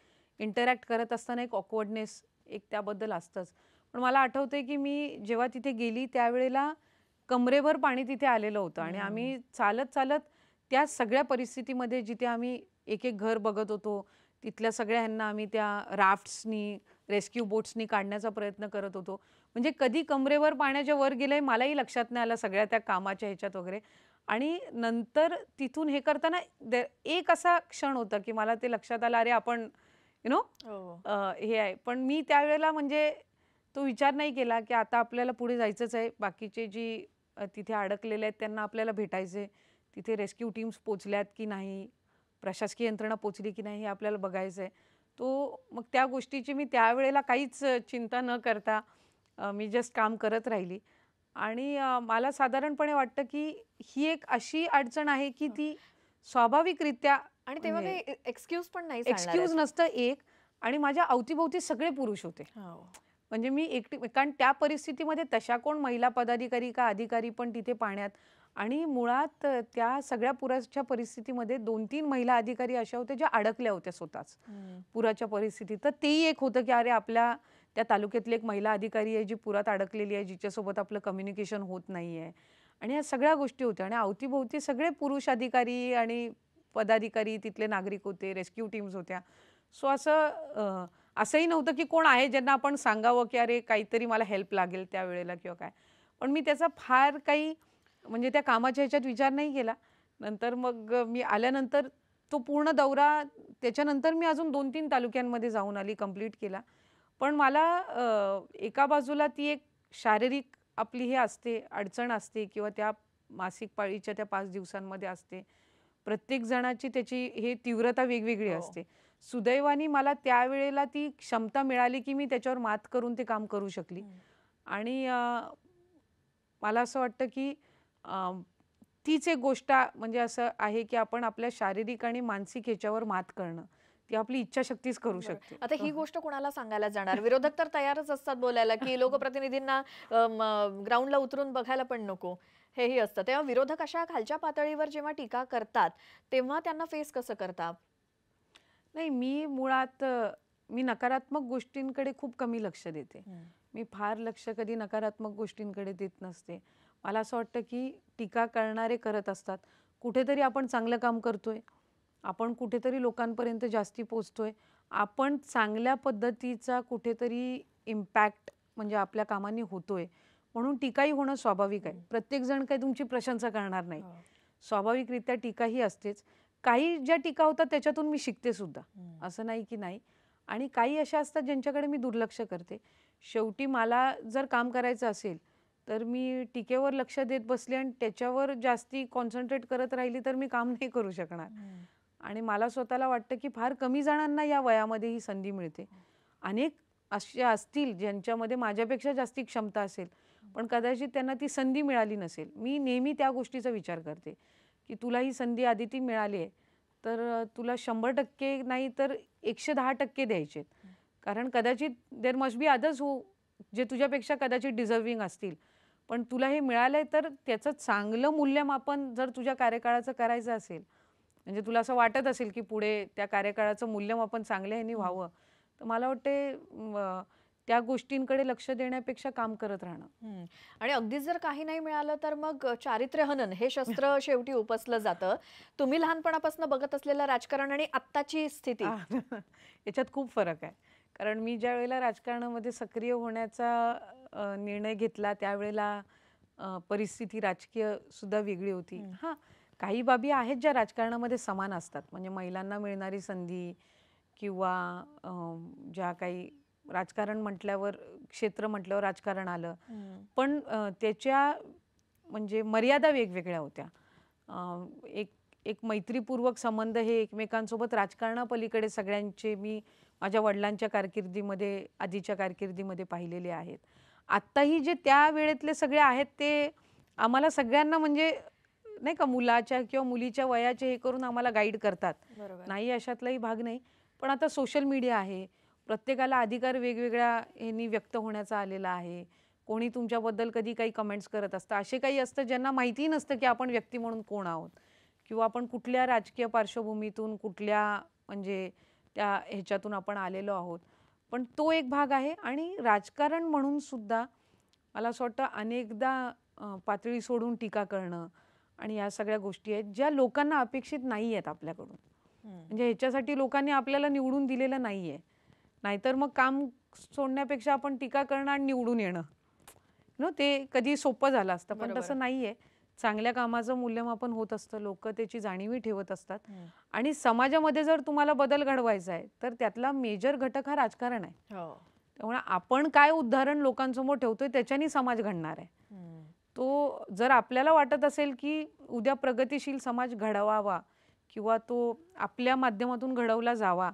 इंटरॅक्ट करत असताना एक ऑकवर्डनेस एक त्याबद्दल असतंच. पण मला आठवतंय की मी जेव्हा तिथे गेली त्यावेळेला कमरेभर पाणी तिथे आलेलं होतं आणि आम्ही चालत चालत त्या सगळ्या परिस्थितीमध्ये जिथे आम्ही एक एक घर बघत होतो तिथल्या सगळ्या ह्यांना आम्ही त्या राफ्ट्सनी, रेस्क्यू बोट्सनी काढण्याचा प्रयत्न करत होतो. म्हणजे कधी कमरेवर पाण्याच्या वर गेलंय मलाही लक्षात नाही आलं सगळ्या त्या कामाच्या ह्याच्यात वगैरे. आणि नंतर तिथून हे करताना एक असा क्षण होता की मला ते लक्षात आलं, अरे आपण यु नो हे आहे. पण मी त्यावेळेला म्हणजे तो विचार नाही केला की आता आपल्याला पुढे जायचंच आहे. बाकीचे जी तिथे अडकलेले आहेत त्यांना आपल्याला भेटायचे. तिथे रेस्क्यू टीम्स पोचल्यात की नाही, प्रशासकीय यंत्रणा पोचली की नाही हे आपल्याला बघायचं आहे. मग त्या गोष्टीची मी त्यावेळेला काहीच चिंता न करता मी जस्ट काम करत राहिली. आणि मला साधारणपणे वाटतं की ही एक अशी अडचण आहे की ती स्वाभाविकरित्या आणि तेव्हा म्हणजे काही एक्सक्यूज पण नाही सांगणार एक्सक्यूज आहेत. नसतं एक. आणि माझ्या अवतीभोवती सगळे पुरुष होते. म्हणजे मी एकटी, कारण त्या परिस्थितीमध्ये तशा कोण महिला पदाधिकारी का अधिकारी पण तिथे पाण्यात. आणि मुळात त्या सगळ्या पुराच्या परिस्थितीमध्ये 2-3 महिला अधिकारी अशा होत्या ज्या अडकल्या होत्या स्वतःच पुराच्या परिस्थितीत. तर तेही एक होतं की अरे आपल्या त्या तालुक्यातली एक महिला अधिकारी आहे जी पुरात अडकलेली आहे, जिच्यासोबत आपलं कम्युनिकेशन होत नाही आहे. आणि या सगळ्या गोष्टी होत्या आणि अवतीभोवती सगळे पुरुष अधिकारी आणि पदाधिकारी, तिथले नागरिक होते, रेस्क्यू टीम्स होत्या. सो असंही नव्हतं की कोण आहे ज्यांना आपण सांगावं की अरे काहीतरी मला हेल्प लागेल त्यावेळेला किंवा काय. पण मी त्याचा फार काही म्हणजे त्या कामाच्या ह्याच्यात विचार नाही केला. नंतर मग मी आल्यानंतर तो पूर्ण दौरा त्याच्यानंतर मी अजून 2-3 तालुक्यांमध्ये जाऊन आली, कंप्लीट केला. पण मला एका बाजूला ती एक शारीरिक आपली हे असते, अडचण असते किंवा त्या मासिक पाळीच्या त्या 5 दिवसांमध्ये असते. प्रत्येक जणाची त्याची हे तीव्रता वेगवेगळी असते. सुदैवाने मला त्यावेळेला ती क्षमता मिळाली की मी त्याच्यावर मात करून ते काम करू शकली. आणि मला असं वाटतं की तीच एक गोष्ट म्हणजे असं आहे की आपण आपल्या शारीरिक आणि मानसिक ह्याच्यावर मात करणं ती आपली इच्छाशक्तीच करू शकते. आता ही गोष्ट कोणाला सांगायला जाणार? विरोधक तर तयारच असतात बोलायला की लोकप्रतिनिधींना ग्राउंडला उतरून बघायला पण नको. हेही असतं. तेव्हा विरोधक अशा खालच्या पातळीवर जेव्हा टीका करतात, तेव्हा त्यांना फेस कसं करता? नाही, मी मुळात मी नकारात्मक गोष्टींकडे खूप कमी लक्ष देते. हं. मी फार लक्ष कधी नकारात्मक गोष्टींकडे देत नसते. मला असं वाटतं की टीका करणारे करत असतात. कुठेतरी आपण चांगलं काम करतोय. आपण कुठेतरी लोकांपर्यंत जास्ती पोहोचतोय. आपण चांगल्या पद्धतीचा कुठेतरी इम्पॅक्ट म्हणजे आपल्या कामांनी होतोय. म्हणून टीकाही होणं स्वाभाविक आहे. प्रत्येकजण काही तुमची प्रशंसा करणार नाही. हो. स्वाभाविकरित्या टीकाही असतेच. काही ज्या टीका होतात त्याच्यातून मी शिकते सुद्धा. हं. असं नाही की नाही. आणि काही अशा असतात ज्यांच्याकडे मी दुर्लक्ष करते. शेवटी मला जर काम करायचं असेल, तर मी टीकेवर लक्ष देत बसले आणि त्याच्यावर जास्ती कॉन्सन्ट्रेट करत राहिली तर मी काम नाही करू शकणार. हं. आणि मला स्वतःला वाटतं की फार कमी जणांना या वयामध्ये ही संधी मिळते. अनेक अशा असतील ज्यांच्यामध्ये माझ्यापेक्षा जास्ती क्षमता असेल, पण कदाचित त्यांना ती संधी मिळाली नसेल. मी नेहमी त्या गोष्टीचा विचार करते, की तुला ही संधी आदिती मिळाली आहे, तर तुला 100% नाही तर 110% द्यायचे. कारण कदाचित देअर मस्ट बी अदर्स हू जे तुझ्यापेक्षा कदाचित डिझर्व्हिंग असतील. पण तुला हे मिळालंय तर त्याचं चांगलं मूल्यमापन जर तुझ्या कार्यकाळाचं करायचं असेल, म्हणजे तुला असं वाटत असेल की पुढे त्या कार्यकाळाचं मूल्यमापन चांगल्या ह्यानी व्हावं, तर मला वाटते त्या गोष्टींकडे लक्ष देण्यापेक्षा काम करत राहणं. हं. आणि अगदीच जर काही नाही मिळालं तर मग चारित्र्यहनन हे शस्त्र शेवटी उपसलं जातं. तुम्ही लहानपणापासून बघत असलेलं राजकारण आणि आत्ताची स्थिती. आ, याच्यात खूप फरक आहे. कारण मी ज्यावेळेला राजकारणामध्ये सक्रिय होण्याचा निर्णय घेतला त्यावेळेला परिस्थिती राजकीय सुद्धा वेगळी होती. हं. हां, काही बाबी आहेत ज्या राजकारणामध्ये समान असतात. म्हणजे महिलांना मिळणारी संधी किंवा ज्या काही राजकारण म्हटल्यावर क्षेत्र म्हटल्यावर राजकारण आलं. हं. पण त्याच्या म्हणजे मर्यादा वेगवेगळ्या होत्या. एक एक मैत्रीपूर्वक संबंध हे एकमेकांसोबत राजकारणापलीकडे सगळ्यांचे मी माझ्या वडिलांच्या कारकिर्दीमध्ये, आधीच्या कारकिर्दीमध्ये पाहिलेले आहेत. आत्ताही जे त्या वेळेतले सगळे आहेत ते आम्हाला सगळ्यांना म्हणजे नाही का मुलाच्या किंवा मुलीच्या वयाचे हे करून आम्हाला गाईड करतात. बरोबर. नाही अशातलाही भाग नाही. पण आता सोशल मीडिया आहे. प्रत्येकाला अधिकार वेगवेगळ्या ह्यांनी व्यक्त होण्याचा आलेला आहे. कोणी तुमच्याबद्दल कधी काही कमेंट्स करत असतं. असे काही असतं ज्यांना माहितीही नसतं की आपण व्यक्ती म्हणून कोण आहोत किंवा आपण कुठल्या राजकीय पार्श्वभूमीतून, कुठल्या म्हणजे त्या ह्याच्यातून आपण आलेलो आहोत. पण तो एक भाग आहे आणि राजकारण म्हणून सुद्धा मला असं वाटतं अनेकदा पातळी सोडून टीका करणं आणि या सगळ्या गोष्टी आहेत ज्या लोकांना अपेक्षित नाही आहेत आपल्याकडून. हं. म्हणजे ह्याच्यासाठी लोकांनी आपल्याला निवडून दिलेलं नाही आहे. नाहीतर मग काम सोडण्यापेक्षा आपण टीका करणं आणि निवडून येणं. ते कधी सोपं झालं असतं. पण बरोबर. तसं नाही आहे. चांगल्या कामाचं मूल्यमापन होत असतं. लोकं त्याची जाणीवही ठेवत असतात. हं. आणि समाजामध्ये जर तुम्हाला बदल घडवायचा आहे, तर त्यातला मेजर घटक हा राजकारण आहे. हो. त्यामुळे आपण काय उदाहरण लोकांसमोर ठेवतोय त्याच्यानी समाज घडणार आहे. हं. तो जर आपल्याला वाटत असेल की उद्या प्रगतिशील समाज घडवावा किंवा तो आपल्या माध्यमातून घडवला जावा,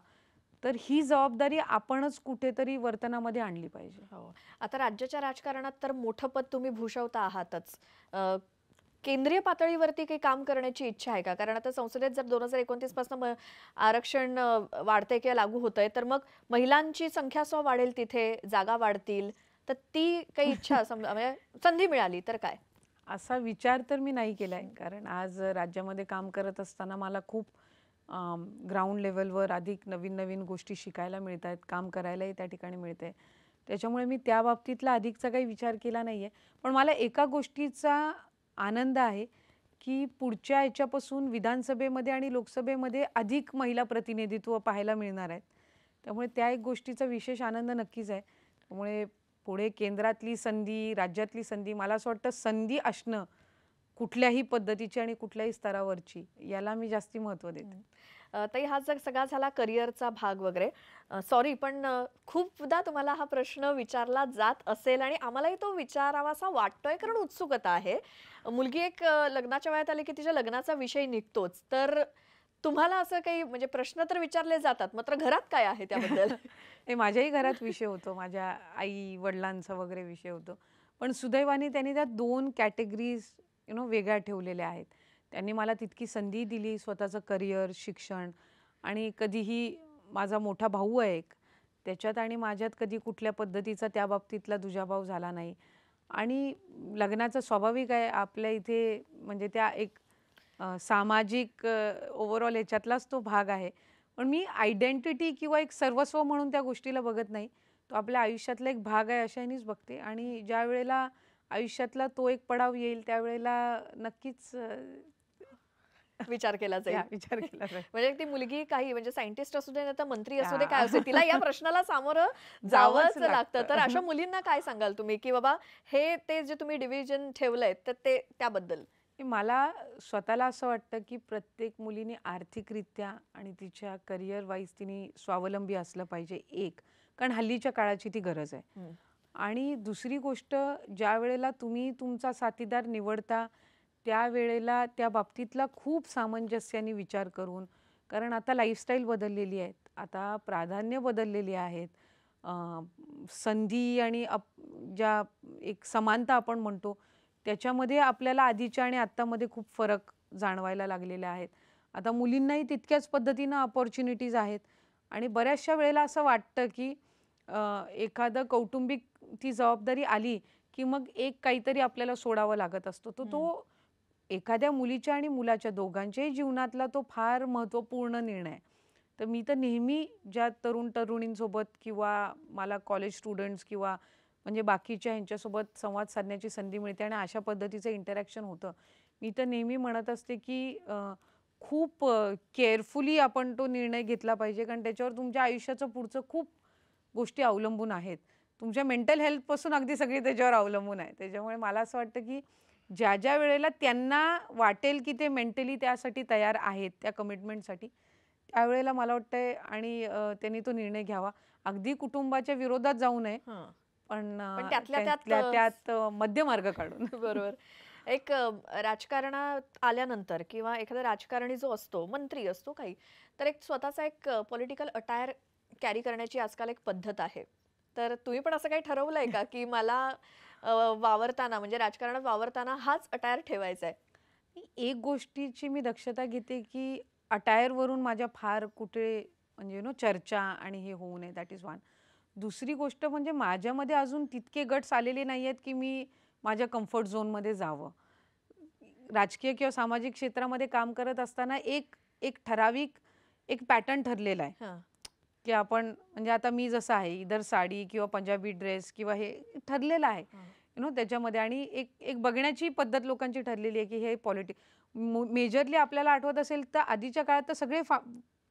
तर ही जबाबदारी आपणच कुठेतरी वर्तनामध्ये आणली पाहिजे. हो. आता राज्याच्या राजकारणात तर मोठं पद तुम्ही भूषवता आहातच. केंद्रीय पातळीवरती काही काम करण्याची इच्छा आहे का? कारण आता संसदेत जर 2029 पासून आरक्षण वाढतंय किंवा लागू होतंय, तर मग महिलांची संख्या वाढेल तिथे, जागा वाढतील. तर ती काही इच्छा म्हणजे संधी मिळाली तर काय? असा विचार तर मी नाही केलाय. कारण आज राज्यामध्ये काम करत असताना मला खूप ग्राउंड लेव्हलवर अधिक नवीन-नवीन गोष्टी शिकायला मिळतायत, काम करायलाही त्या ठिकाणी मिळतंय. त्याच्यामुळे मी त्या बाबतीतला अधिकचा काही विचार केला नाहीये. पण मला एका गोष्टीचा आनंद आहे, की पुढच्या ह्याच्यापासून विधानसभेमध्ये आणि लोकसभेमध्ये अधिक महिला प्रतिनिधित्व पाहायला मिळणार आहेत. त्यामुळे त्या एक गोष्टीचा विशेष आनंद नक्कीच आहे. त्यामुळे पुढे केंद्रातली संधी, राज्यातली संधी मला असं वाटतं संधी असणं कुठल्याही पद्धतीची आणि कुठल्याही स्तरावरची याला मी जास्ती महत्त्व देते. ताई हा जर सगळा झाला करिअरचा भाग वगैरे. सॉरी पण खूपदा तुम्हाला हा प्रश्न विचारला जात असेल आणि आम्हालाही तो विचारावासा वाटतोय कारण उत्सुकता आहे. मुलगी एक लग्नाच्या वयात आली की तिच्या लग्नाचा विषय निघतोच. तर तुम्हाला असं काही म्हणजे प्रश्न तर विचारले जातात, मात्र घरात काय आहे त्याबद्दल? हे माझ्याही घरात विषय होतो. माझ्या आई-वडिलांचा वगैरे विषय होतो. पण सुदैवाने त्यांनी त्या 2 कॅटेगरीज वेगळ्या ठेवलेल्या आहेत. त्यांनी मला तितकी संधी दिली स्वतःचं करिअर, शिक्षण आणि कधीही माझा मोठा भाऊ आहे एक, त्याच्यात आणि माझ्यात कधी कुठल्या पद्धतीचा त्या बाबतीतला दुजाभाव झाला नाही. आणि लग्नाचं स्वाभाविक आहे आपल्या इथे, म्हणजे त्या एक सामाजिक ओव्हरऑल ह्याच्यातलाच तो भाग आहे. पण मी आयडेंटिटी किंवा एक सर्वस्व म्हणून त्या गोष्टीला बघत नाही. तो आपल्या आयुष्यातला एक भाग आहे अशा ह्यानीच बघते. आणि ज्यावेळेला आयुष्यातला तो एक पडाव येईल त्यावेळेला नक्कीच विचार केला जाईल. विचार केला जाईल. म्हणजे ती मुलगी काही म्हणजे सायंटिस्ट असू दे नाही तर मंत्री असू दे या. काय असू दे, तिला या प्रश्नाला सामोरं जावंच जावंच लागतं. तर लागतं. अशा मुलींना काय सांगाल तुम्ही की बाबा हे ते जे तुम्ही डिव्हिजन ठेवलंय तर ते त्याबद्दल? मला स्वतःला असं वाटतं की प्रत्येक मुलीने आर्थिकरित्या आणि तिच्या करिअर वाईज तिने स्वावलंबी असलं पाहिजे एक, कारण हल्लीच्या काळाची ती गरज आहे. हं. आणि दुसरी गोष्ट, ज्या वेळेला तुम्ही तुमचा साथीदार निवडता त्यावेळेला त्या बाबतीतला खूप सामंजस्याने विचार करून, कारण आता लाईफस्टाईल बदललेली आहेत, आता प्राधान्य बदललेली आहेत, संधी आणि ज्या एक समानता आपण म्हणतो त्याच्यामध्ये आपल्याला आधीच्या आणि आत्तामध्ये खूप फरक जाणवायला लागलेले आहेत. आता मुलींनाही तितक्याच पद्धतीनं अपॉर्च्युनिटीज आहेत. आणि बऱ्याचशा वेळेला असं वाटतं की एखादं कौटुंबिक ती जबाबदारी आली की मग एक काहीतरी आपल्याला सोडावं लागत असतो. तो एखाद्या मुलीच्या आणि मुलाच्या दोघांच्याही जीवनातला तो फार महत्त्वपूर्ण निर्णय आहे. तर मी तर नेहमी ज्या तरुण तरुणींसोबत किंवा मला कॉलेज स्टुडंट्स किंवा म्हणजे बाकीच्या ह्यांच्यासोबत संवाद साधण्याची संधी मिळते आणि अशा पद्धतीचं इंटरॅक्शन होतं, मी तर नेहमी म्हणत असते की खूप केअरफुली आपण तो निर्णय घेतला पाहिजे, कारण त्याच्यावर तुमच्या आयुष्याचं पुढचं खूप गोष्टी अवलंबून आहेत. तुमच्या मेंटल हेल्थपासून अगदी सगळी त्याच्यावर अवलंबून आहे. त्याच्यामुळे मला असं वाटतं की ज्या ज्या वेळेला त्यांना वाटेल की ते मेंटली त्यासाठी तयार आहेत त्या कमिटमेंटसाठी, त्यावेळेला मला वाटतंय आणि त्यांनी तो निर्णय घ्यावा. अगदी कुटुंबाच्या विरोधात जाऊ नये, हं. पण पण त्यातल्या त्यातल्या त्यात त्यात मध्यमार्ग काढून. बरोबर. एक राजकारणात आल्यानंतर किंवा एखादा राजकारणी जो असतो, मंत्री असतो काही, तर एक स्वतःचा एक पॉलिटिकल अटायर कॅरी करण्याची आजकाल एक पद्धत आहे. तर तुम्ही पण असं काही ठरवलंय का, की मला वावरताना म्हणजे राजकारणात वावरताना हाच अटायर ठेवायचा आहे? एक गोष्टीची मी दक्षता घेते की अटायरवरून माझ्या फार कुठे म्हणजे चर्चा आणि हे होऊ नये, दॅट इज वन. दुसरी गोष्ट म्हणजे माझ्यामध्ये अजून तितके गट्स आलेले नाही आहेत की मी माझ्या कम्फर्ट झोनमध्ये जावं. राजकीय किंवा सामाजिक क्षेत्रामध्ये काम करत असताना एक एक ठराविक एक पॅटर्न ठरलेला आहे हां. की आपण म्हणजे आता मी जसं आहे इधर साडी किंवा पंजाबी ड्रेस किंवा हे ठरलेलं आहे हां. त्याच्यामध्ये. आणि एक एक बघण्याची पद्धत लोकांची ठरलेली आहे की हे मेजरली आपल्याला आठवत असेल तर आधीच्या काळात तर सगळे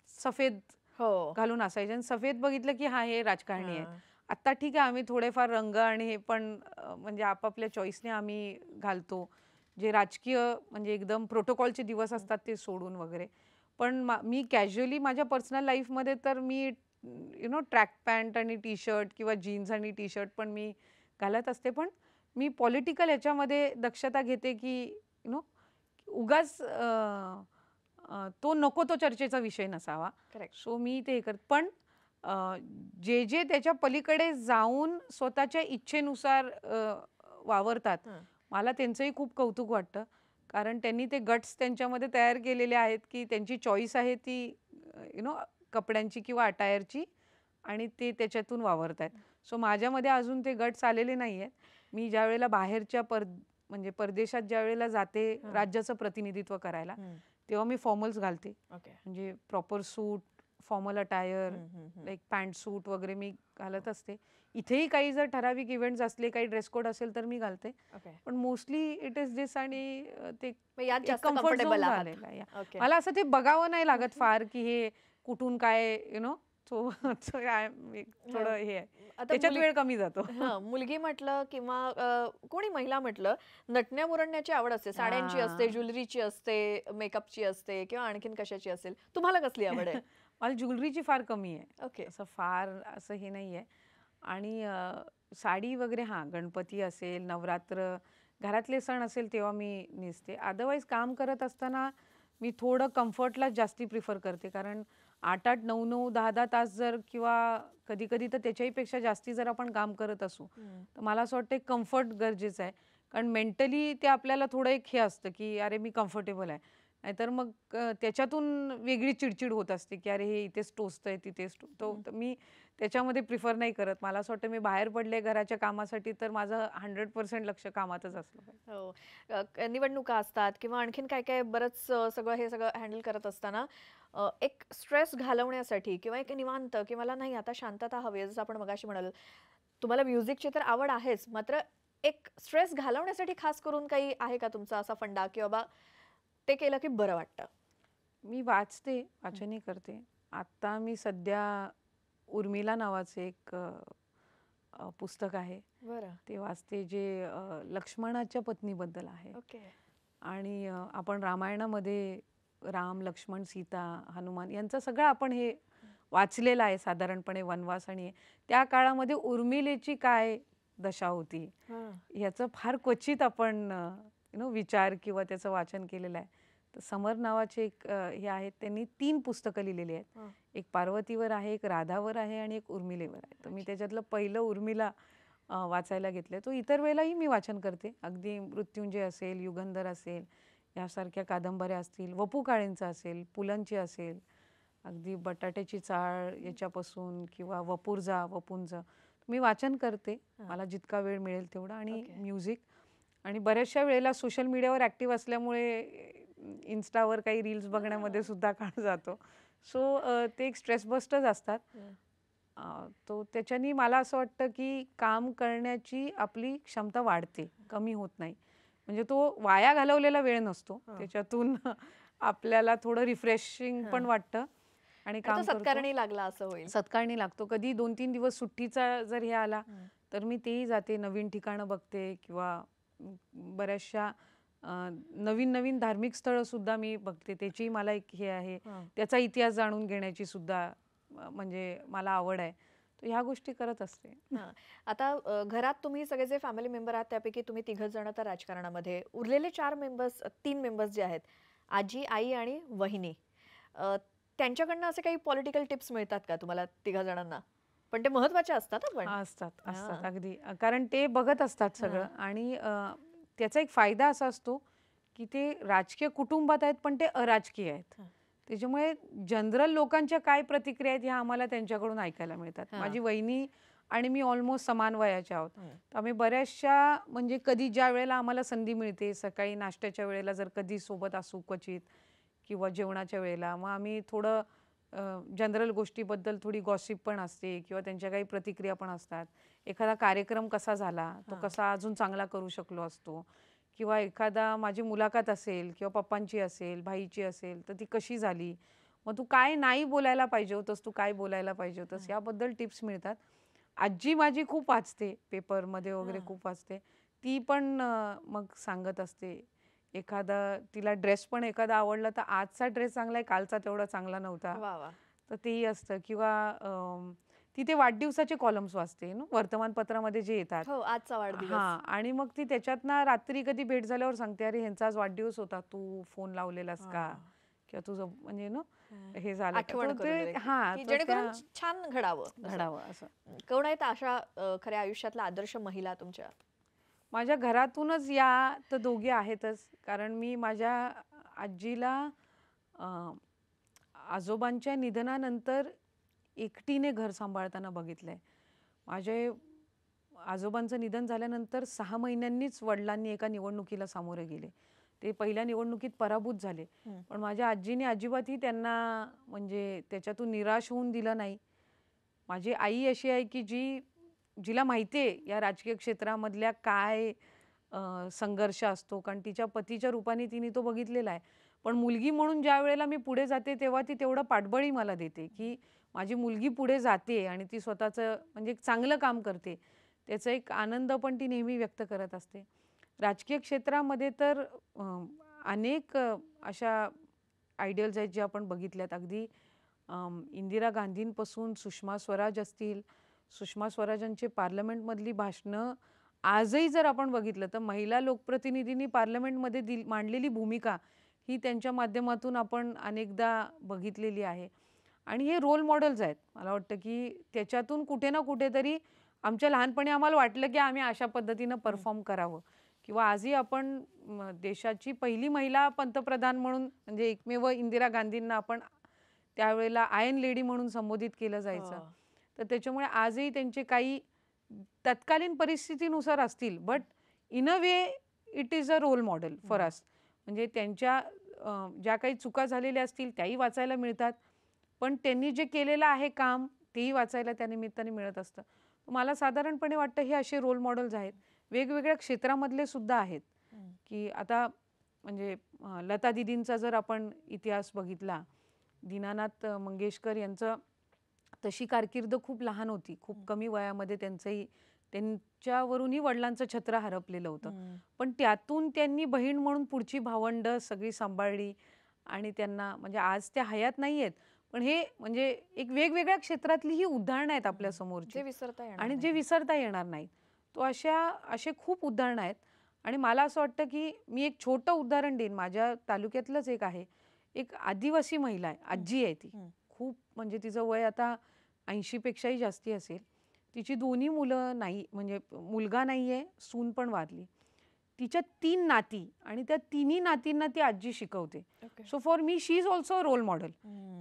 सफेद हो. घालून असायचे आणि सफेद बघितलं की हा हे राजकारणी आहेत. हां. आता ठीक आहे, आम्ही थोडेफार रंग आणि हे पण म्हणजे आपापल्या चॉईसने आम्ही घालतो, जे राजकीय म्हणजे एकदम प्रोटोकॉलचे दिवस असतात ते सोडून वगैरे. पण मी कॅज्युअली माझ्या पर्सनल लाईफमध्ये तर मी ट्रॅक पॅन्ट आणि टी शर्ट किंवा जीन्स आणि टी शर्ट पण मी घालत असते. पण मी पॉलिटिकल ह्याच्यामध्ये दक्षता घेते की उगाच तो नको तो चर्चेचा विषय नसावा. करेक्ट. सो मी ते पण जे जे त्याच्या पलीकडे जाऊन स्वतःच्या इच्छेनुसार वावरतात, हं. मला त्यांचंही खूप कौतुक वाटतं. कारण त्यांनी ते गट्स त्यांच्यामध्ये तयार केलेले आहेत की त्यांची चॉईस आहे ती कपड्यांची किंवा अटायरची आणि ते त्याच्यातून वावरतायत. सो माझ्यामध्ये अजून ते गट्स आलेले नाही आहेत. मी ज्यावेळेला बाहेरच्या म्हणजे परदेशात ज्यावेळेला जाते हं. राज्याचं प्रतिनिधित्व करायला, हं. तेव्हा मी फॉर्मल्स घालते. ओके. म्हणजे प्रॉपर सूट, फॉर्मल अटायर, हं, हं, हं. लाईक पॅन्ट सूट वगैरे मी घालत असते. इथेही काही जर ठराविक इव्हेंट्स असले, काही ड्रेस कोड असेल तर मी घालते. ओके. पण मोस्टली इट इज दिस आणि ते मग यात एक जास्त कम्फर्ट झोन कम्फर्टेबल आहात. झालेला आहे. ओके. मला असं ते बघावं नाही लागत फार की हे कुठून काय सो थोडं हे आहे. आता त्याच्यात वेळ कमी जातो. मुलगी म्हटलं किंवा कोणी महिला म्हटलं, नटण्या मुरडण्याची आवड असते. साड्यांची असते, हां. ज्वेलरीची असते, मेकअपची असते किंवा आणखीन कशाची असेल. तुम्हाला कसली आवड आहे? मला ज्वेलरीची फार कमी आहे. ओके. असं फार असं हे नाही आहे. आणि साडी वगैरे हां, गणपती असेल, नवरात्र, घरातले सण असेल तेव्हा मी नेसते. अदरवाईज काम करत असताना मी थोडं कम्फर्टलाच जास्ती प्रिफर करते. कारण 8-8, 9-9, 10-10 तास जर किंवा कधी-कधी तर त्याच्याही पेक्षा जास्ती जर आपण काम करत असू, हं. तर मला असं वाटतं कम्फर्ट गरजेचं आहे. कारण मेंटली ते आपल्याला थोडं एक हे असतं की अरे मी कम्फर्टेबल आहे. नाहीतर मग त्याच्यातून वेगळी चिडचिड होत असते की अरे हे इथेच टोचतंय तिथेच तर मी त्याच्यामध्ये प्रिफर नाही करत. मला असं वाटतं मी बाहेर पडले घराच्या कामासाठी तर माझं 100% लक्ष कामातच असलं पाहिजे. हो. निवडणुका असतात किंवा आणखीन काय काय बरंच सगळं हे सगळं हँडल करत असताना एक स्ट्रेस घालवण्यासाठी किंवा एक निवांत की मला नाही आता शांतता हवी आहे, जसं आपण मगाशी म्हणाल तुम्हाला म्युझिकची तर आवड आहेच, मात्र एक स्ट्रेस घालवण्यासाठी खास करून काही आहे का तुमचा असा फंडा की बाबा ते केलं की बरं वाटतं? मी वाचते, वाचनही करते. आता मी सध्या उर्मिला नावाचे एक पुस्तक आहे. बरं. ते वाचते जे लक्ष्मणाच्या पत्नीबद्दल आहे. ओके. आणि आपण रामायणामध्ये राम, लक्ष्मण, सीता, हनुमान यांचं सगळं आपण हे वाचलेलं आहे साधारणपणे वनवास आणि त्या काळामध्ये उर्मिलेची काय दशा होती हां. ह्याचं फार क्वचित आपण विचार किंवा त्याचं वाचन केलेलं आहे. तर समर नावाचे एक हे आहेत त्यांनी 3 पुस्तकं लिहिलेली आहेत. हां. एक पार्वतीवर आहे, एक राधावर आहे आणि एक उर्मिलेवर आहे. तर मी त्याच्यातलं पहिलं उर्मिला वाचायला घेतलंय. तो इतर वेळेलाही मी वाचन करते. अगदी मृत्युंजय असेल, युगंधर असेल, यासारख्या कादंबऱ्या असतील, वपू काळेंचं असेल, पुलंची असेल, अगदी बटाट्याची चाळ याच्यापासून किंवा वपुर्झा, वपुंज मी वाचन करते. मला जितका वेळ मिळेल तेवढा आणि ओके. म्युझिक आणि बऱ्याचशा वेळेला सोशल मीडियावर ॲक्टिव्ह असल्यामुळे इन्स्टावर काही रील्स बघण्यामध्ये सुद्धा काळ जातो. सो ते एक स्ट्रेस बस्टर्स असतात. तो त्याच्यानी मला असं वाटतं की काम करण्याची आपली क्षमता वाढते, कमी होत नाही. म्हणजे तो वाया घालवलेला वेळ नसतो. त्याच्यातून आपल्याला थोडं रिफ्रेशिंग पण वाटतं आणि आणि तो काम करतो. सत्कारणी लागला असं होईल. सत्कारणी लागतो. कधी 2-3 दिवस सुट्टीचा जर हे आला तर मी तेही जाते, नवीन ठिकाणं बघते किंवा बऱ्याचशा नवीन-नवीन धार्मिक स्थळं सुद्धा मी बघते. त्याचीही मला एक हे आहे. त्याचा इतिहास जाणून घेण्याची सुद्धा म्हणजे मला आवड आहे. तर ह्या गोष्टी करत असते. हां. आता घरात तुम्ही सगळे जे फॅमिली मेंबर आहात त्यापैकी तुम्ही तिघं जण तर राजकारणामध्ये, उरलेले 4 मेंबर्स 3 मेंबर्स जे आहेत, आजी, आई आणि वहिनी. त्यांच्याकडनं असे काही पॉलिटिकल टिप्स मिळतात का तुम्हाला तिघा जणांना? पण ते महत्त्वाचे असतात हां पण. असतात हां. अगदी. कारण ते बघत असतात सगळं आणि त्याचा एक फायदा असा असतो की ते राजकीय कुटुंबात आहेत पण ते अराजकीय आहेत. त्याच्यामुळे जनरल लोकांच्या काय प्रतिक्रिया आहेत ह्या आम्हाला त्यांच्याकडून ऐकायला मिळतात. माझी वहिनी आणि मी ऑलमोस्ट समान वयाच्या आहोत. तर आम्ही बऱ्याचशा म्हणजे कधी ज्या वेळेला आम्हाला संधी मिळते, सकाळी नाश्त्याच्या वेळेला जर कधी सोबत असू क्वचित किंवा जेवणाच्या वेळेला, मग आम्ही थोडं जनरल गोष्टीबद्दल थोडी गॉसिप पण असते किंवा त्यांच्या काही प्रतिक्रिया पण असतात. एखादा कार्यक्रम कसा झाला, तो कसा अजून चांगला करू शकलो असतो किंवा एखादा माझी मुलाखत असेल किंवा पप्पांची असेल, भाईची असेल, तर ती कशी झाली? मग तू काय नाही बोलायला पाहिजे होतंस, तू काय बोलायला पाहिजे होतंस, याबद्दल टिप्स मिळतात. आजी माझी खूप वाचते, पेपरमध्ये वगैरे खूप वाचते. ती पण मग सांगत असते. एखादा तिला ड्रेस पण एखादा आवडला तर आजचा ड्रेस चांगला आहे, कालचा तेवढा चांगला नव्हता. वाह! वाह! तर तेही असतं किंवा ती ते वाढदिवसाचे कॉलम्स वाचते वर्तमानपत्रामध्ये जे येतात. हो, आजचा वाढदिवस. हां आणि मग ती त्याच्यातनं रात्री कधी भेट झाल्यावर सांगते, "अरे ह्यांचा आज वाढदिवस होता, तू फोन लावलेलास का? किंवा तुझं म्हणजे हे झालं का?" आठवण तर करून ते देते, हां, की तर जेणेकरून त्या छान घडावं असं. घडावं असं. कोण आहेत अशा खऱ्या आयुष्यातल्या आदर्श महिला तुमच्या? माझ्या घरातूनच या तर दोघी आहेतच. कारण मी माझ्या आजीला अ, आजोबांच्या निधनानंतर एकटीने घर सांभाळताना बघितलंय. माझे आजोबांचं निधन झाल्यानंतर 6 महिन्यांनीच वडिलांनी एका निवडणुकीला सामोरे गेले. ते पहिल्या निवडणुकीत पराभूत झाले. पण माझ्या आजीने अजिबातही त्यांना म्हणजे त्याच्यातून निराश होऊन दिलं नाही. माझी आई अशी आहे की जिला माहिती आहे या राजकीय क्षेत्रामधल्या काय संघर्ष असतो. कारण तिच्या पतीच्या रूपाने तिने तो बघितलेला आहे. पण मुलगी म्हणून ज्यावेळेला मी पुढे जाते तेव्हा ती तेवढं पाठबळही मला देते, की माझी मुलगी पुढे जाते आणि ती स्वतःचं म्हणजे एक चांगलं काम करते. त्याचा एक आनंद पण ती नेहमी व्यक्त करत असते. राजकीय क्षेत्रामध्ये तर अनेक अशा आयडियल्स आहेत जे आपण बघितल्यात. अगदी इंदिरा गांधींपासून सुषमा स्वराज असतील. सुषमा स्वराजांची पार्लमेंटमधली भाषणं आजही जर आपण बघितलं तर महिला लोकप्रतिनिधींनी पार्लमेंटमध्ये मांडलेली भूमिका ही त्यांच्या माध्यमातून आपण अनेकदा बघितलेली आहे. आणि हे रोल मॉडेल्स आहेत. मला वाटतं की त्याच्यातून कुठे ना कुठेतरी आमच्या लहानपणी आम्हाला वाटलं की आम्ही अशा पद्धतीनं परफॉर्म करावं किंवा आजही आपण देशाची पहिली महिला पंतप्रधान म्हणून, म्हणजे एकमेव इंदिरा गांधींना आपण त्यावेळेला आयर्न लेडी म्हणून संबोधित केलं जायचं. हो. तर त्याच्यामुळे आजही त्यांचे काही तत्कालीन परिस्थितीनुसार असतील, but in a way it is a role model for us. म्हणजे त्यांच्या ज्या काही चुका झालेल्या असतील त्याही वाचायला मिळतात, पण त्यांनी जे केलेलं आहे काम तेही वाचायला त्या निमित्ताने मिळत असतं. मला साधारणपणे वाटतं हे असे रोल मॉडेल्स आहेत. वेगवेगळ्या क्षेत्रामधले सुद्धा आहेत, की आता म्हणजे लता दीदींचा जर आपण इतिहास बघितला, दीनानाथ मंगेशकर यांचं तशी कारकीर्द खूप लहान होती, खूप कमी वयामध्ये त्यांच्यावरूनही वडिलांचं छत्र हरपलेलं होतं. पण त्यातून त्यांनी बहीण म्हणून पुढची भावंड सगळी सांभाळली आणि त्यांना म्हणजे आज त्या हयात नाही आहेत, पण हे म्हणजे एक वेगवेगळ्या क्षेत्रातली ही उदाहरणं आहेत आपल्या समोरची जे विसरता येणार आणि जे नाही. विसरता येणार नाहीत. तो असे खूप उदाहरणं आहेत. आणि मला असं वाटतं की मी एक छोटं उदाहरण देईन. माझ्या तालुक्यातलंच एक आहे. एक आदिवासी महिला आहे, आजी आहे ती. खूप म्हणजे तिचं वय आता 80 पेक्षाही जास्ती असेल. तिची दोन्ही मुलं नाही, म्हणजे मुलगा नाहीये, सून पण वारली. तिच्या 3 नाती आणि त्या तिन्ही नातींना ती आजी शिकवते. Okay. So for me she is also role model,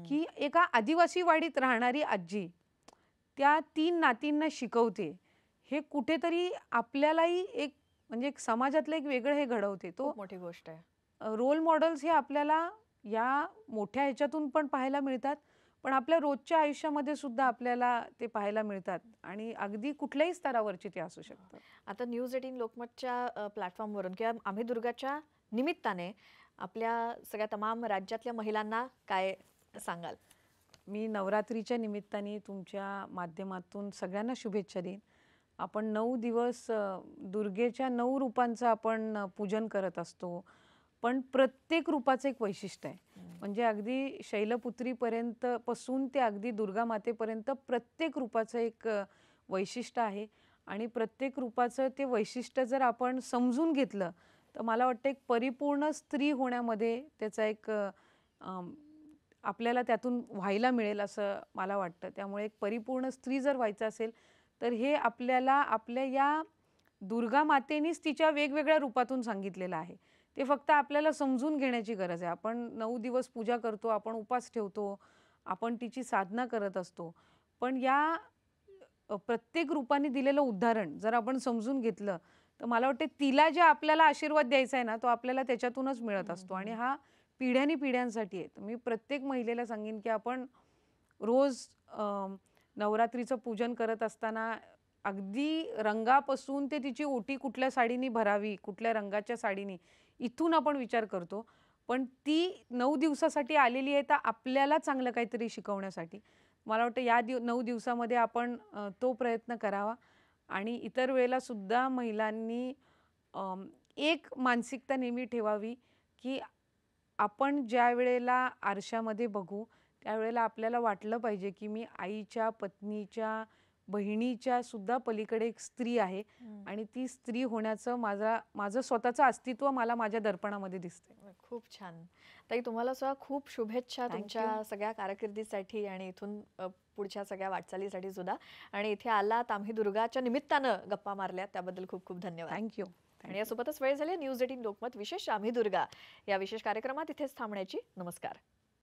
की एका आदिवासी वाडीत राहणारी आजी त्या 3 नातींना शिकवते. हे कुठेतरी आपल्यालाही एक म्हणजे एक समाजातलं एक वेगळं हे घडवते. तो खूप मोठी गोष्ट आहे. रोल मॉडेल्स हे आपल्याला या मोठ्या ह्याच्यातून पण पाहायला मिळतात, पण आपल्या रोजच्या आयुष्यामध्ये सुद्धा आपल्याला ते पाहायला मिळतात आणि अगदी कुठल्याही स्तरावरचे ते असू शकतात. आता न्यूज 18 लोकमतच्या प्लॅटफॉर्मवरून किंवा आम्ही दुर्गाच्या निमित्ताने आपल्या सगळ्या तमाम राज्यातल्या महिलांना काय सांगाल? मी नवरात्रीच्या निमित्ताने तुमच्या माध्यमातून सगळ्यांना शुभेच्छा देईन. आपण 9 दिवस दुर्गेच्या 9 रूपांचं आपण पूजन करत असतो, पण प्रत्येक रूपाचं एक वैशिष्ट्य आहे. म्हणजे अगदी शैलपुत्रीपर्यंत पासून ते अगदी दुर्गा मातेपर्यंत प्रत्येक रूपाचं एक वैशिष्ट्य आहे आणि प्रत्येक रूपाचं ते वैशिष्ट्य जर आपण समजून घेतलं तर मला वाटतं एक परिपूर्ण स्त्री होण्यामध्ये त्याचा एक आपल्याला त्यातून व्हायला मिळेल असं मला वाटतं. त्यामुळे एक परिपूर्ण स्त्री जर व्हायचं असेल तर हे आपल्याला आपल्या या दुर्गा मातेनीच तिच्या वेगवेगळ्या रूपातून सांगितलेलं आहे. ते फक्त आपल्याला समजून घेण्याची गरज आहे. आपण 9 दिवस पूजा करतो, आपण उपास ठेवतो, आपण तिची साधना करत असतो. पण या प्रत्येक रूपाने दिलेलं उदाहरण जर आपण समजून घेतलं तर मला वाटतं तिला जे आपल्याला आशीर्वाद द्यायचा आहे ना, तो आपल्याला त्याच्यातूनच मिळत असतो आणि हा पिढ्यानी पिढ्यांसाठी आहे. तर मी प्रत्येक महिलेला सांगेन की आपण रोज नवरात्रीचं पूजन करत असताना अगदी रंगापासून ते तिची ओटी कुठल्या साडीनी भरावी, कुठल्या रंगाच्या साडीनी, इथून आपण विचार करतो. पण ती 9 दिवसासाठी आलेली आहे तर आपल्याला चांगलं काहीतरी शिकवण्यासाठी. मला वाटतं या 9 दिवसामध्ये आपण तो प्रयत्न करावा आणि इतर वेळेला सुद्धा महिलांनी एक मानसिकता नेहमी ठेवावी, की आपण ज्या वेळेला आरशामध्ये बघू त्यावेळेला आपल्याला वाटलं पाहिजे की मी आईच्या, पत्नीच्या, बहिणीच्या सुद्धा पलीकडे एक स्त्री आहे आणि ती स्त्री होण्याचं माझं स्वतःचं अस्तित्व मला माझ्या दर्पणामध्ये दिसतंय. खूप छान. ताई, तुम्हाला सुद्धा खूप शुभेच्छा Thank तुमच्या सगळ्या कारकिर्दीसाठी आणि इथून पुढच्या सगळ्या वाटचालीसाठी सुद्धा. आणि इथे आलात, आम्ही दुर्गाच्या निमित्तानं गप्पा मारल्या त्याबद्दल खूप खूप धन्यवाद. थँक्यू. आणि यासोबतच वेळ झाली न्यूज 18 लोकमत विशेष आम्ही दुर्गा या विशेष कार्यक्रमात इथेच थांबण्याची. नमस्कार.